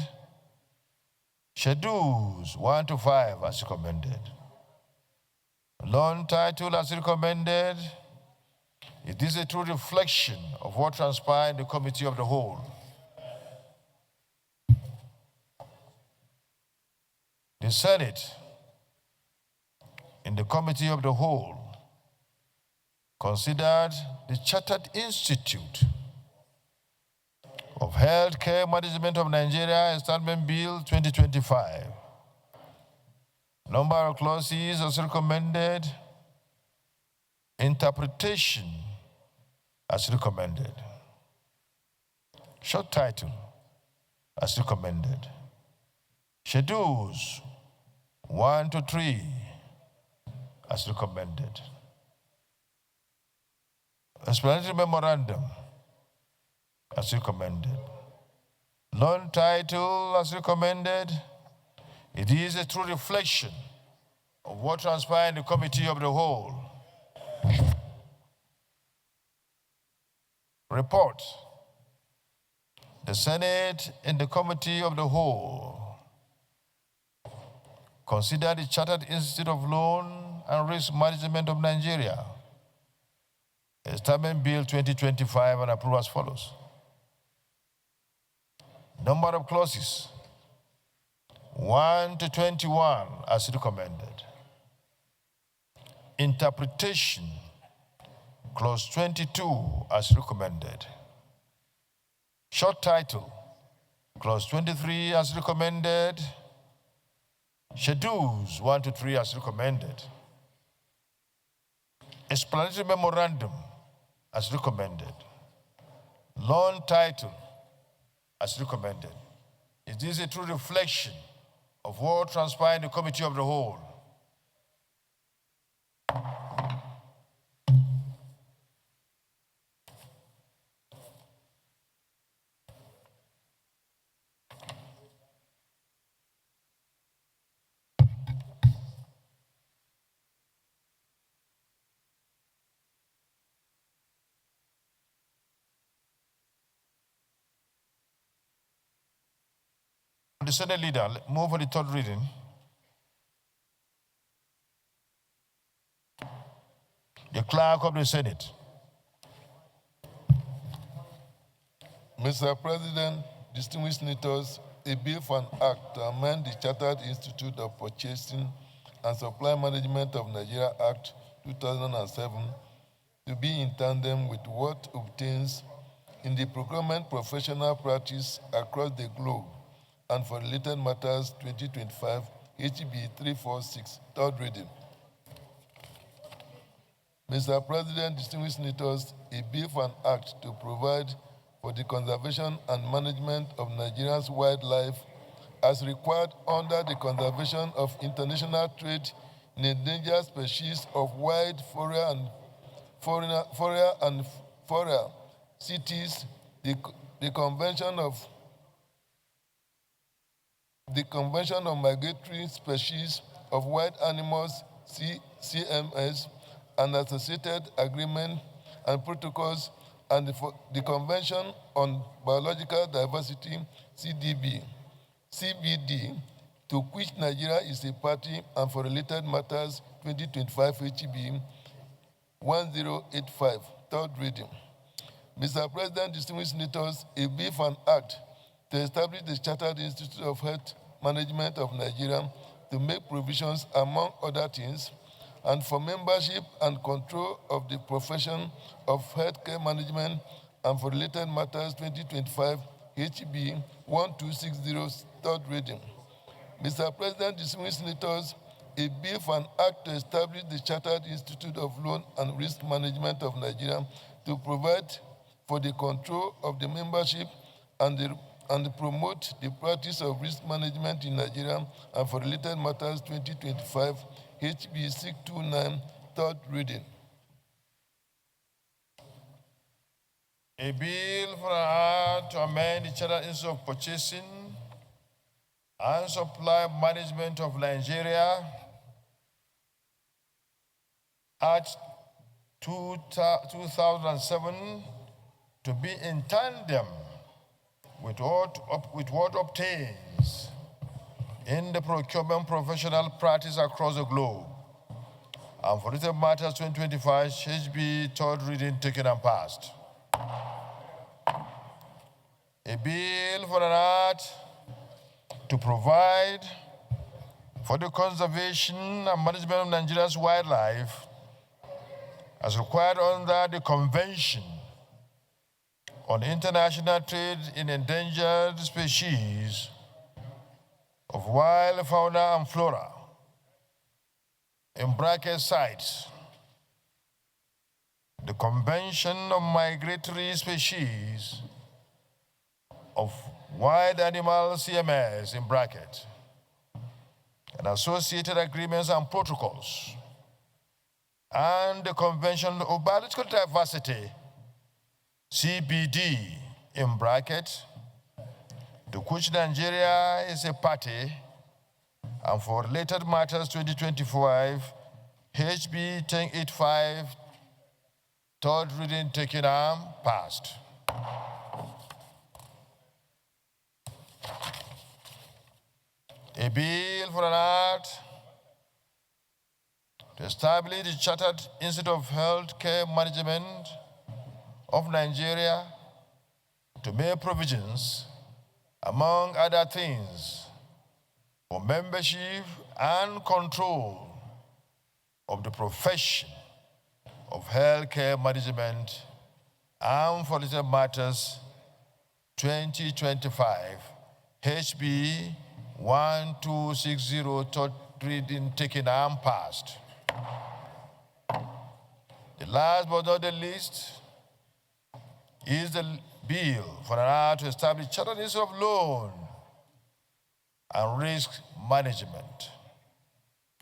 Schedules 1 to 5 as recommended. Long title as recommended. It is a true reflection of what transpired in the Committee of the Whole. The Senate, in the Committee of the Whole, considered the Chartered Institute of Healthcare Management of Nigeria Establishment Bill 2025. Number of clauses as recommended. Interpretation as recommended. Short title as recommended. Schedules 1 to 3 as recommended. Explanatory memorandum as recommended. Long title as recommended. It is a true reflection of what transpired in the Committee of the Whole. Report. The Senate and the Committee of the Whole consider the Chartered Institute of Loan and Risk Management of Nigeria Establishment Bill 2025 and approve as follows. Number of clauses 1 to 21 as recommended. Interpretation, clause 22 as recommended. Short title, clause 23 as recommended. Schedules 1 to 3 as recommended. Explanatory memorandum as recommended. Long title as recommended. It is a true reflection of what transpired in the Committee of the Whole. The Senate leader, move for the third reading. The clerk of the Senate. Mr. President, distinguished senators, a bill for an act to amend the Chartered Institute of Purchasing and Supply Management of Nigeria Act 2007 to be in tandem with what obtains in the procurement professional practice across the globe and for related matters 2025 HB 346, third reading. Mr. President, distinguished senators, a bill for an act to provide for the conservation and management of Nigeria's wildlife as required under the Conservation of International Trade in Endangered Species of Wild Flora and Fauna CITES, the the Convention on Migratory Species of Wild Animals, CMS, and associated agreement and protocols, and the Convention on Biological Diversity, CBD, to which Nigeria is a party, and for related matters, 2025 HB 1085, third reading. Mr. President, distinguished senators, a bill for an act to establish the Chartered Institute of Health Management of Nigeria to make provisions, among other things, and for membership and control of the profession of healthcare management and for related matters 2025 HB 1260, third reading. Mr. President, distinguished senators, a bill for an act to establish the Chartered Institute of Loan and Risk Management of Nigeria to provide for the control of the membership and promote the practice of risk management in Nigeria and for related matters 2025 HB 629, third reading. A bill for an act to amend the Chartered Institute of Purchasing and Supply Management of Nigeria, Act 2007, to be in tandem with what obtains in the procurement professional practice across the globe, and for related matters 2025 HB, third reading, taken and passed. A bill for an act to provide for the conservation and management of Nigeria's wildlife as required under the Convention on International Trade in Endangered Species of Wild Fauna and Flora, in bracket CITES, the Convention on Migratory Species of Wild Animals, CMS, in bracket, and associated agreements and protocols, and the Convention of Biological Diversity, CBD, in bracket, to which Nigeria is a party, and for related matters 2025, HB 1085, third reading, taken and passed. A bill for an act to establish the Chartered Institute of Healthcare Management of Nigeria to make provisions, among other things, for membership and control of the profession of healthcare management and for related matters 2025 HB 1260, third reading, taken and passed. The last but not the least is the bill for an act to establish Chartered Institute of Loan and Risk Management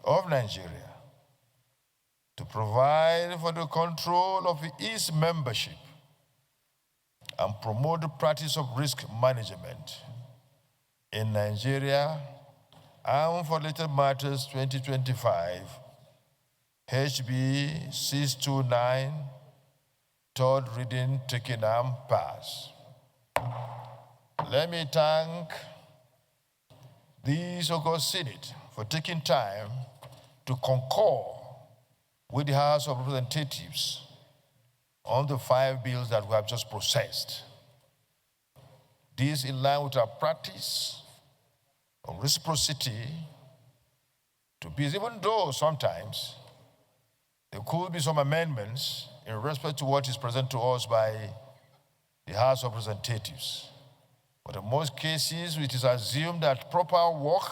of Nigeria to provide for the control of its membership and promote the practice of risk management in Nigeria and for related matters 2025 HB 629, third reading, taken and passed. Let me thank the so-called Senate for taking time to concur with the House of Representatives on the 5 bills that we have just processed. This in line with our practice of reciprocity to peace, even though sometimes there could be some amendments in respect to what is presented to us by the House of Representatives. But in most cases, it is assumed that proper work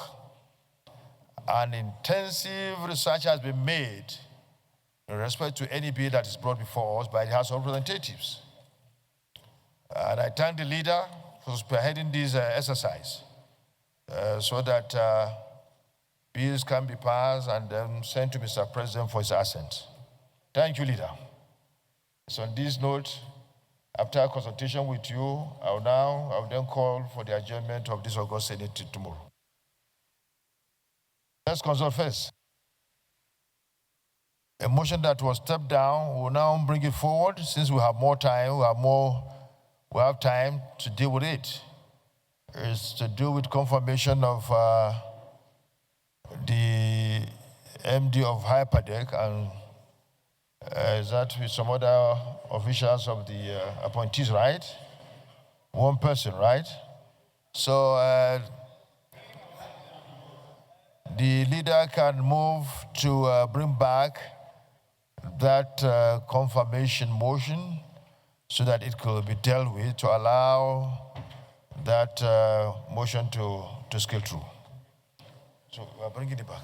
and intensive research has been made in respect to any bill that is brought before us by the House of Representatives. And I thank the leader for spearheading this exercise so that bills can be passed and then sent to Mr. President for his assent. Thank you, leader. So on this note, After consultation with you, I will then call for the adjournment of this August Senate tomorrow. Let's consult first. A motion that was stepped down, we'll now bring it forward since we have more time, we have time to deal with it. It's to do with confirmation of the MD of Hyperdeck and is that with some other officials of the appointees, right? One person, right? So the leader can move to bring back that confirmation motion so that it could be dealt with to allow that motion to scale through. So we're bringing it back.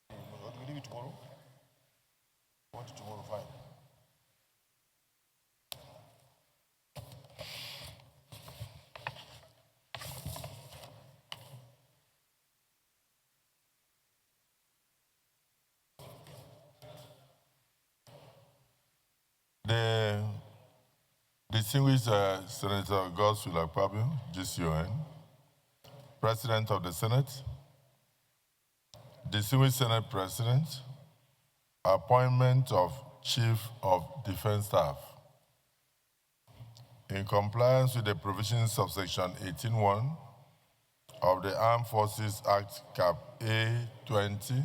What do we leave it tomorrow? What is tomorrow? Fine. The distinguished Senator Godswill Akpabio, GCON, President of the Senate, distinguished Senate President, appointment of Chief of Defense Staff. In compliance with the provisions of Section 18(1) of the Armed Forces Act Cap A20,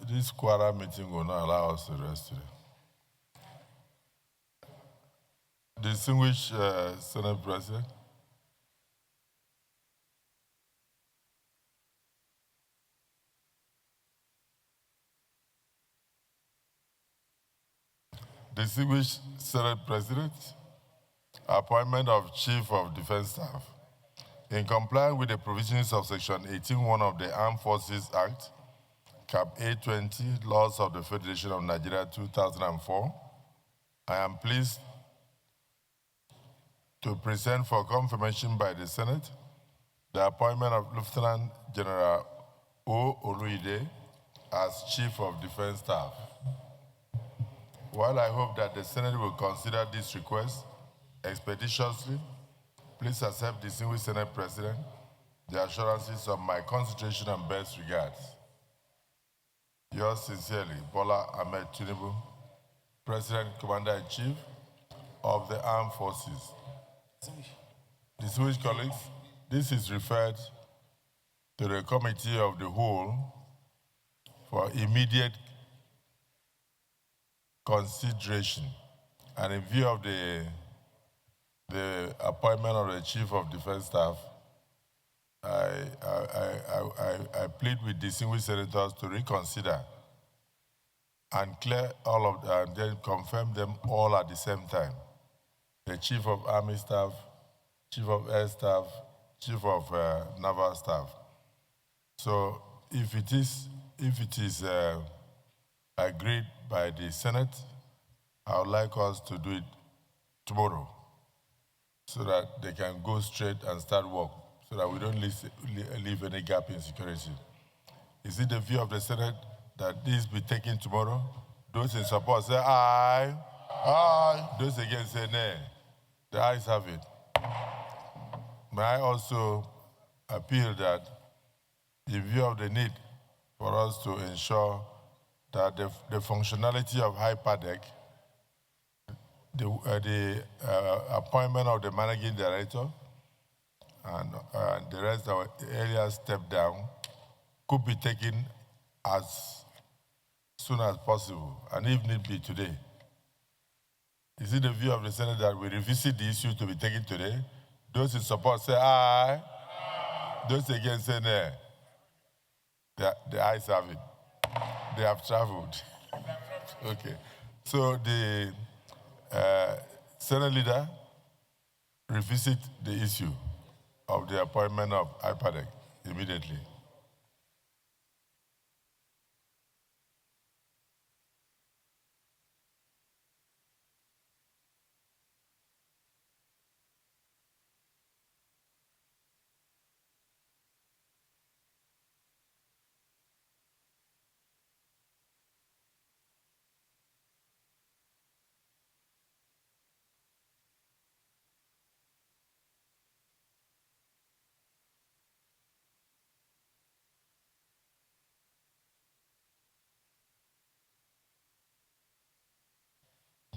This Quara meeting will not allow us to rest today. Distinguished Senate President, distinguished Senate President, appointment of Chief of Defense Staff. In compliance with the provisions of Section 18(1) of the Armed Forces Act, Cap A20, Laws of the Federation of Nigeria 2004, I am pleased to present for confirmation by the Senate the appointment of Lieutenant General O. Oluide as Chief of Defense Staff. While I hope that the Senate will consider this request expeditiously, please accept, distinguished Senate President, the assurances of my consideration and best regards. Yours sincerely, Bola Ahmed Tinubu, President, Commander-in-Chief of the Armed Forces. Distinguished colleagues, this is referred to the Committee of the Whole for immediate consideration, and in view of the appointment of the Chief of Defense Staff, I plead with distinguished senators to reconsider and clear all of them and then confirm them all at the same time. The Chief of Army Staff, Chief of Air Staff, Chief of Naval Staff. So if it is agreed by the Senate, I would like us to do it tomorrow so that they can go straight and start work, so that we don't leave any gap in security. Is it the view of the Senate that this be taken tomorrow? Those in support say aye. Aye. Those against say nay. The ayes have it. May I also appeal that in view of the need for us to ensure that the functionality of Hyperdeck, the appointment of the managing director, and the rest of the areas step down could be taken as soon as possible, and if need be today. Is it the view of the Senate that we revisit the issue to be taken today? Those in support say aye. Aye. Those against say nay. The ayes have it. They have traveled. Okay. So the Senate leader revisit the issue of the appointment of Hyperdeck immediately.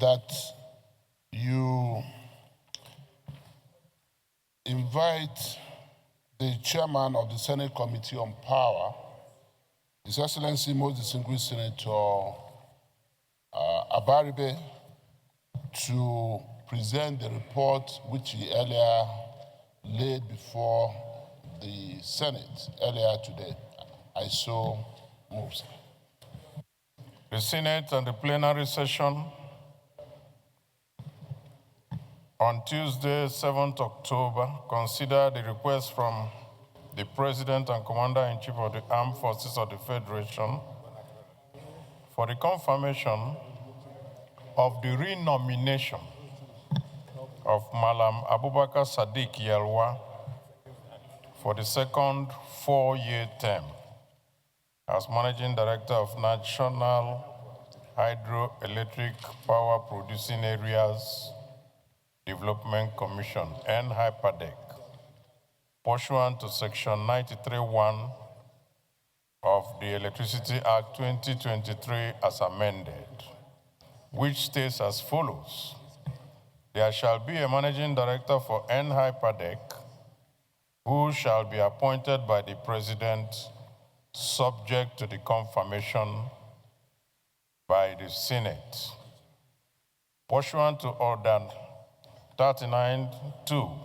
that you invite the chairman of the Senate Committee on Power, His Excellency Most Distinguished Senator Abaribe, to present the report which he earlier laid before the Senate earlier today. I so move, sir. The Senate and the plenary session on Tuesday, 7th October, considered the request from the President and Commander-in-Chief of the Armed Forces of the Federation for the confirmation of the renomination of Malam Abubakar Sadiq Yalwa for the second four-year term as Managing Director of National Hydroelectric Power Producing Areas Development Commission, NHYPADEC, pursuant to Section 93(1) of the Electricity Act 2023 as amended, which states as follows: there shall be a Managing Director for NHYPADEC who shall be appointed by the President subject to the confirmation by the Senate. Pursuant to Order 39(2)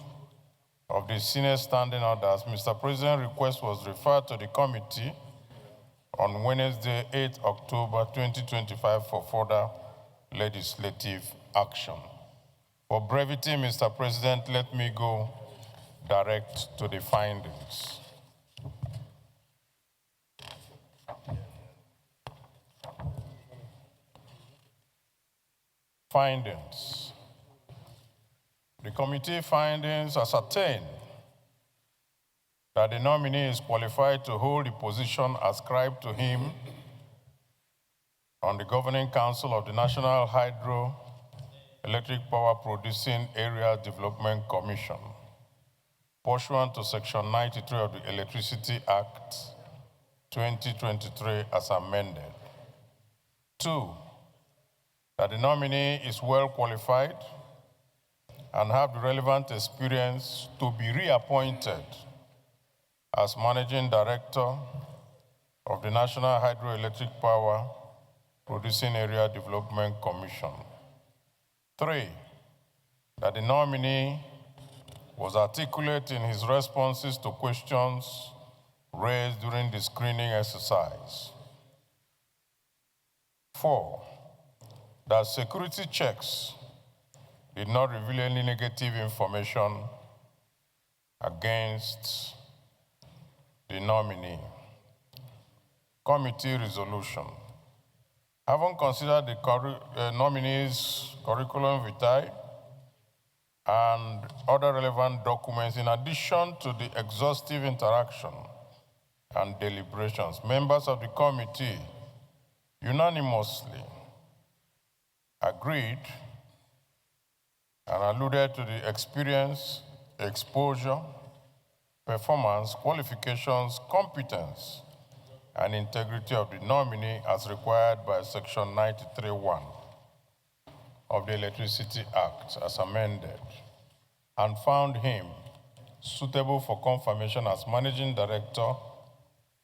of the Senate Standing Orders, Mr. President's request was referred to the committee on Wednesday, 8 October 2025 for further legislative action. For brevity, Mr. President, let me go direct to the findings. Findings. The committee findings ascertain that the nominee is qualified to hold the position ascribed to him on the Governing Council of the National Hydroelectric Power Producing Area Development Commission, pursuant to Section 93 of the Electricity Act 2023 as amended. 2, that the nominee is well qualified and have the relevant experience to be reappointed as Managing Director of the National Hydroelectric Power Producing Area Development Commission. 3, that the nominee was articulate in his responses to questions raised during the screening exercise. 4, that security checks did not reveal any negative information against the nominee. Committee resolution. Having considered the nominee's curriculum vitae and other relevant documents, in addition to the exhaustive interaction and deliberations, members of the committee unanimously agreed and alluded to the experience, exposure, performance, qualifications, competence, and integrity of the nominee as required by Section 93(1) of the Electricity Act as amended, and found him suitable for confirmation as Managing Director,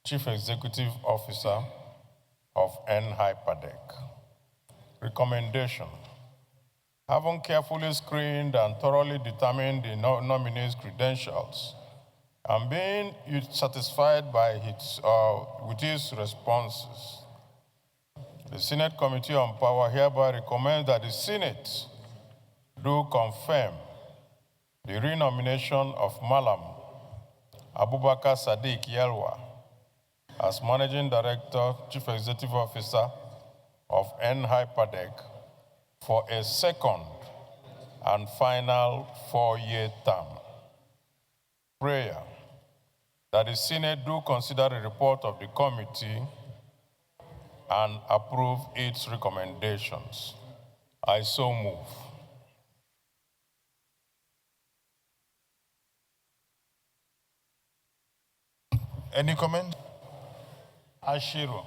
Chief Executive Officer of NHYPADEC. Recommendation. Having carefully screened and thoroughly determined the nominee's credentials, and being satisfied with his responses, the Senate Committee on Power hereby recommends that the Senate do confirm the renomination of Malam Abubakar Sadiq Yalwa as Managing Director, Chief Executive Officer of NHYPADEC for a second and final four-year term. Prayer. That the Senate do consider the report of the committee and approve its recommendations. I so move. Any comment? Ashiru,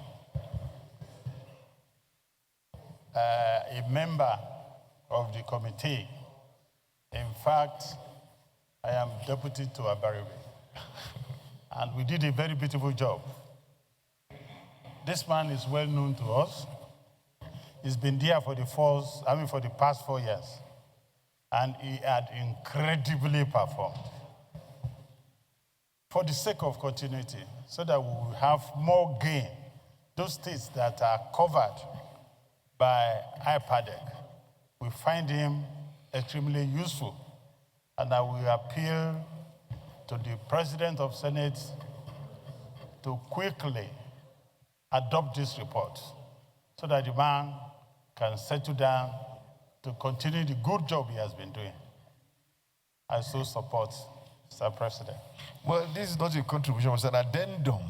a member of the committee. In fact, I am deputy to Abaribe. And we did a very beautiful job. This man is well known to us. He's been there for the past 4 years. And he had incredibly performed. For the sake of continuity, so that we will have more gain, those states that are covered by IPADEC, we find him extremely useful. And I will appeal to the President of Senate to quickly adopt this report so that the man can settle down to continue the good job he has been doing. I so support, Mr. President. Well, this is not a contribution, it's an addendum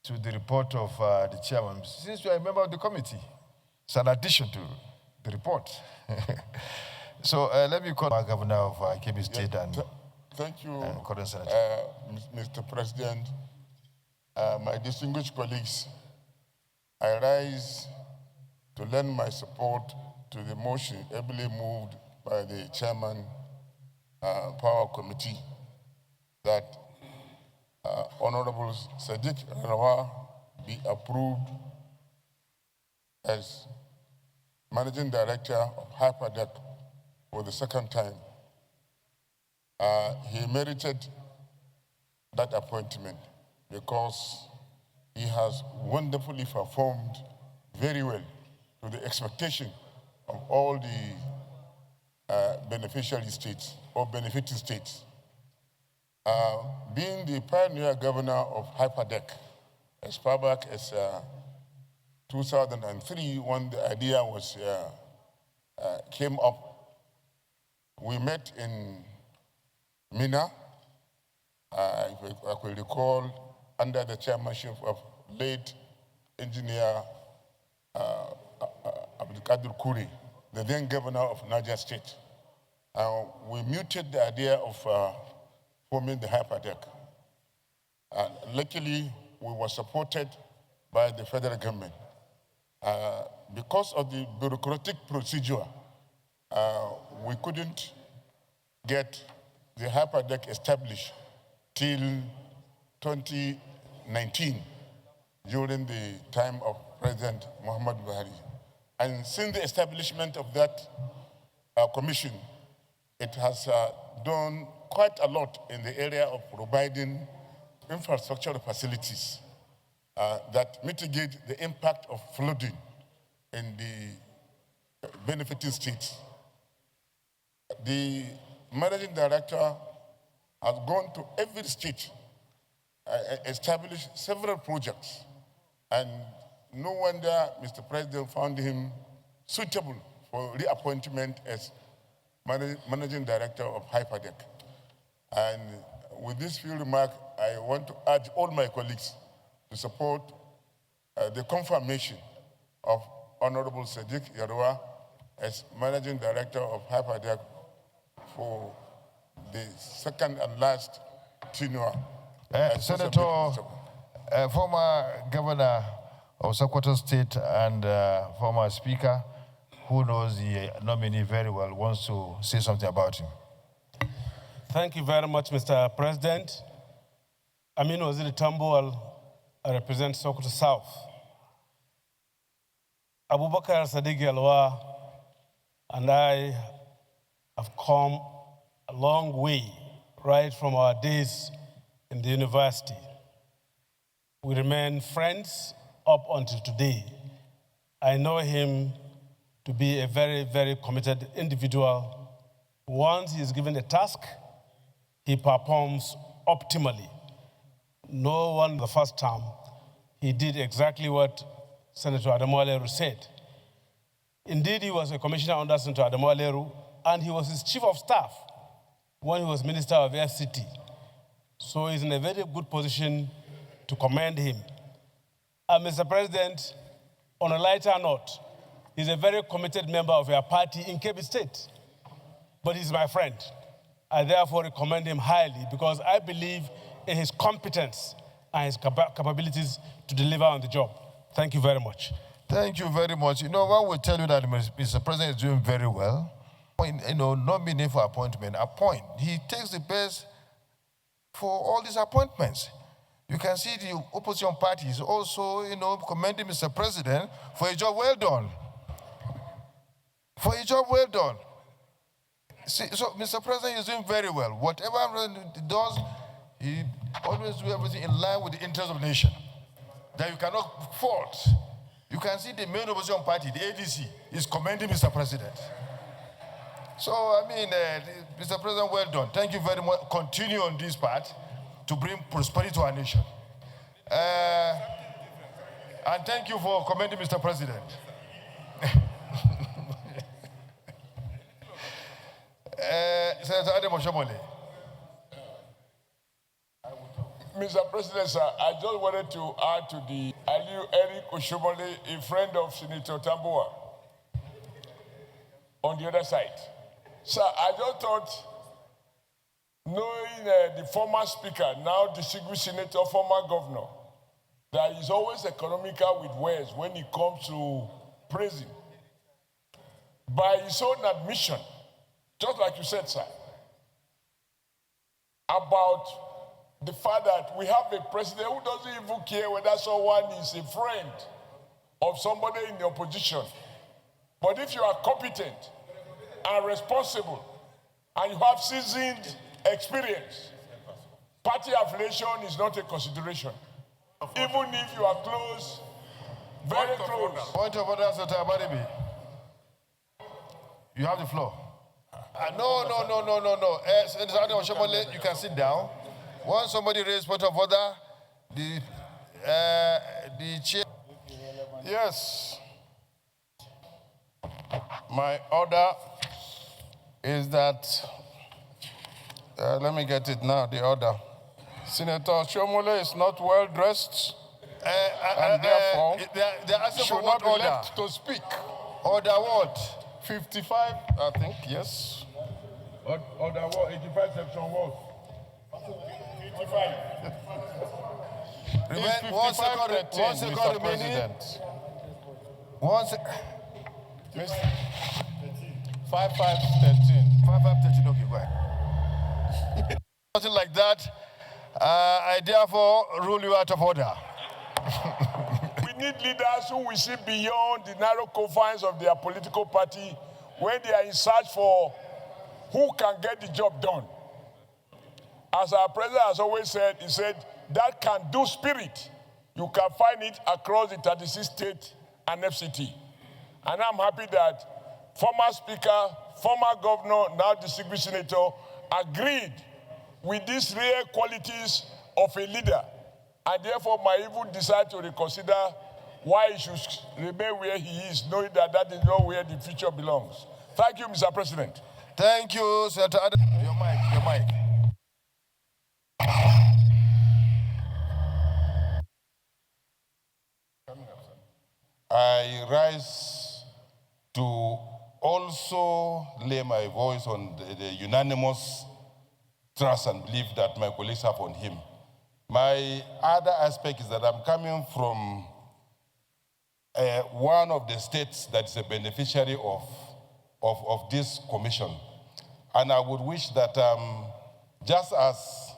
to the report of the chairman. Since you are a member of the committee, it's an addition to the report. So let me call our governor of Kebbi State and thank you, current senator. Mr. President. My distinguished colleagues, I rise to lend my support to the motion ably moved by the chairman Power Committee that Honorable Sadiq Rawa be approved as Managing Director of HyperDeck for the second time. He merited that appointment because he has wonderfully performed very well to the expectation of all the beneficiary states or benefiting states. Being the pioneer governor of HyperDeck as far back as 2003, when the idea was came up, we met in Mina, if I could recall, under the chairmanship of late engineer Abdulkadir Kuri, the then governor of Niger State. We muted the idea of forming the HyperDeck. Luckily, we were supported by the federal government. Because of the bureaucratic procedure, we couldn't get the HyperDeck established till 2019, during the time of President Muhammad Buhari. And since the establishment of that commission, it has done quite a lot in the area of providing infrastructure facilities that mitigate the impact of flooding in the benefiting states. The managing director has gone to every state, established several projects, and no wonder Mr. President found him suitable for reappointment as managing director of HyperDeck. And with this few remarks, I want to urge all my colleagues to support the confirmation of Honorable Sadiq Yarwa as managing director of HyperDeck for the second and last tenure. Senator, former governor of Sokoto State and former speaker, who knows the nominee very well, wants to say something about him. Thank you very much, Mr. President. Amin Waziri Tambuwal, I represent Sokoto South. Abubakar Sadiq Yalwa and I have come a long way, right from our days in the university. We remain friends up until today. I know him to be a very, very committed individual. Once he is given a task, he performs optimally. No one the first time, he did exactly what Senator Adamu Aleru said. Indeed, he was a commissioner under Senator Adamu Aleru, and he was his chief of staff when he was Minister of FCT. So he's in a very good position to commend him. And Mr. President, on a lighter note, he's a very committed member of your party in Kebbi State. But he's my friend. I therefore recommend him highly because I believe in his competence and his capabilities to deliver on the job. Thank you very much. Thank you very much. You know, when we tell you that Mr. President is doing very well, you know, no meaning for appointment, appoint. He takes the best for all these appointments. You can see the opposition parties also, you know, commending Mr. President for a job well done. For a job well done. See, so Mr. President is doing very well. Whatever he does, he always do everything in line with the interest of the nation. That you cannot fault. You can see the main opposition party, the ADC, is commending Mr. President. So, I mean, Mr. President, well done. Thank you very much. Continue on this part to bring prosperity to our nation. And thank you for commending Mr. President. Senator Adam Oshomole. Mr. President, sir, I just wanted to add to the Aliu Eric Oshomole, a friend of Senator Tambuwa, on the other side. Sir, I just thought, knowing the former speaker, now distinguished senator, former governor, that he's always economical with words when it comes to praising. By his own admission, just like you said, sir, about the fact that we have a president who doesn't even care whether someone is a friend of somebody in the opposition. But if you are competent and responsible and you have seasoned experience, party affiliation is not a consideration. Even if you are close, very close. Point of order, Senator Abadibi. You have the floor. No. Senator Adam Oshomole, you can sit down. Once somebody raises point of order, the chair. Yes. My order is that, let me get it now, the order. Senator Oshomole is not well dressed, and therefore they're asking should for not what be order? left to speak. Order what? 55, I think, yes. Order what? 85 section what? 85. It's 1 second, 55, 1 second Mr. remaining. President. 1 second. 5513. 5513, okay, go ahead. Something like that. I therefore rule you out of order. We need leaders who will see beyond the narrow confines of their political party when they are in search for who can get the job done. As our president has always said, he said, that can do spirit. You can find it across the 36 states and FCT. And I'm happy that former speaker, former governor, now distinguished senator, agreed with these rare qualities of a leader, and therefore might even decide to reconsider why he should remain where he is, knowing that that is not where the future belongs. Thank you, Mr. President. Thank you, Senator Adam. Your mic. I rise to also lay my voice on the unanimous trust and belief that my colleagues have on him. My other aspect is that I'm coming from one of the states that is a beneficiary of this commission. And I would wish that just as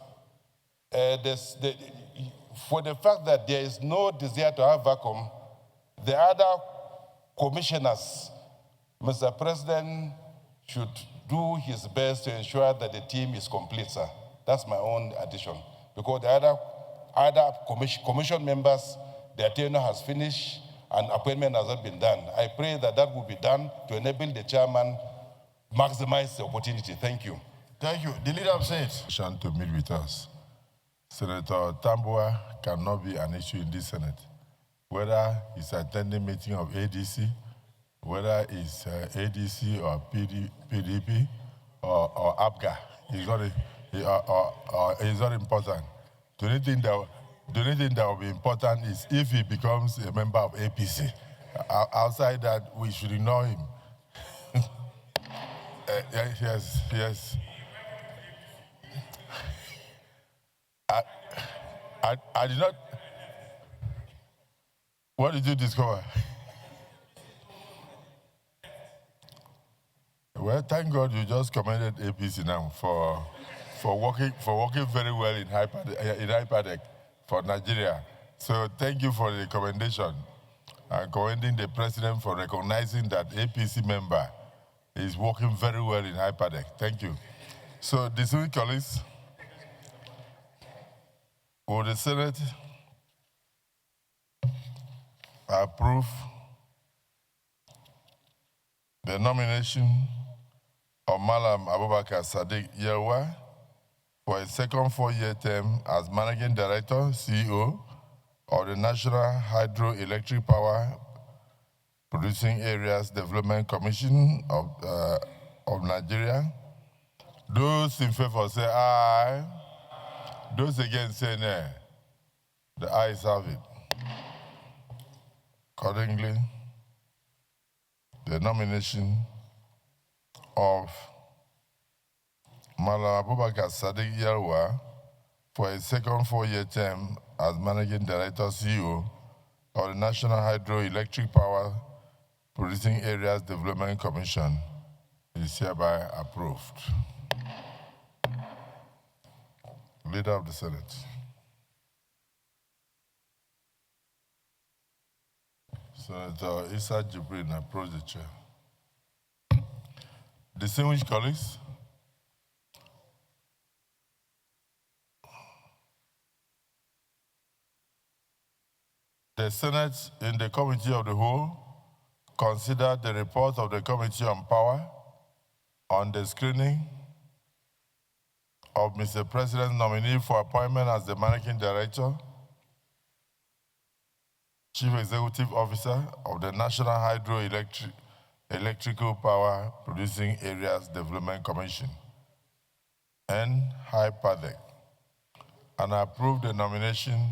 for the fact that there is no desire to have vacuum, the other commissioners, Mr. President, should do his best to ensure that the team is complete, sir. That's my own addition. Because the other commission members, their tenure has finished and appointment has not been done. I pray that that will be done to enable the chairman maximize the opportunity. Thank you. Thank you. The leader of Senate. To meet with us. Senator Tambuwa cannot be an issue in this Senate. Whether he's attending meeting of ADC, whether it's ADC or PDP or APGA, it's not important. The only thing that will be important is if he becomes a member of APC. Outside that, we should ignore him. Yes. I did not. What did you discover? Well, thank God you just commended APC now for working very well in IPADEC for Nigeria. So thank you for the commendation and commending the president for recognizing that APC member is working very well in IPADEC. Thank you. So, distinguished colleagues, will the Senate approve the nomination of Malam Abubakar Sadiq Yelwa for a second 4-year term as Managing Director, CEO of the National Hydroelectric Power Producing Areas Development Commission of Nigeria? Those in favor say aye. Those against say nay. The ayes have it. Accordingly, the nomination of Malam Abubakar Sadiq Yelwa for a second 4-year term as Managing Director, CEO of the National Hydroelectric Power Producing Areas Development Commission is hereby approved. Leader of the Senate. Senator Issa Jibrin, approach the chair. Distinguished colleagues, the Senate, in the Committee of the Whole, considered the report of the Committee on Power on the screening of Mr. President's nominee for appointment as the Managing Director, Chief Executive Officer of the National Electrical Power Producing Areas Development Commission, and HIPADEC, and approved the nomination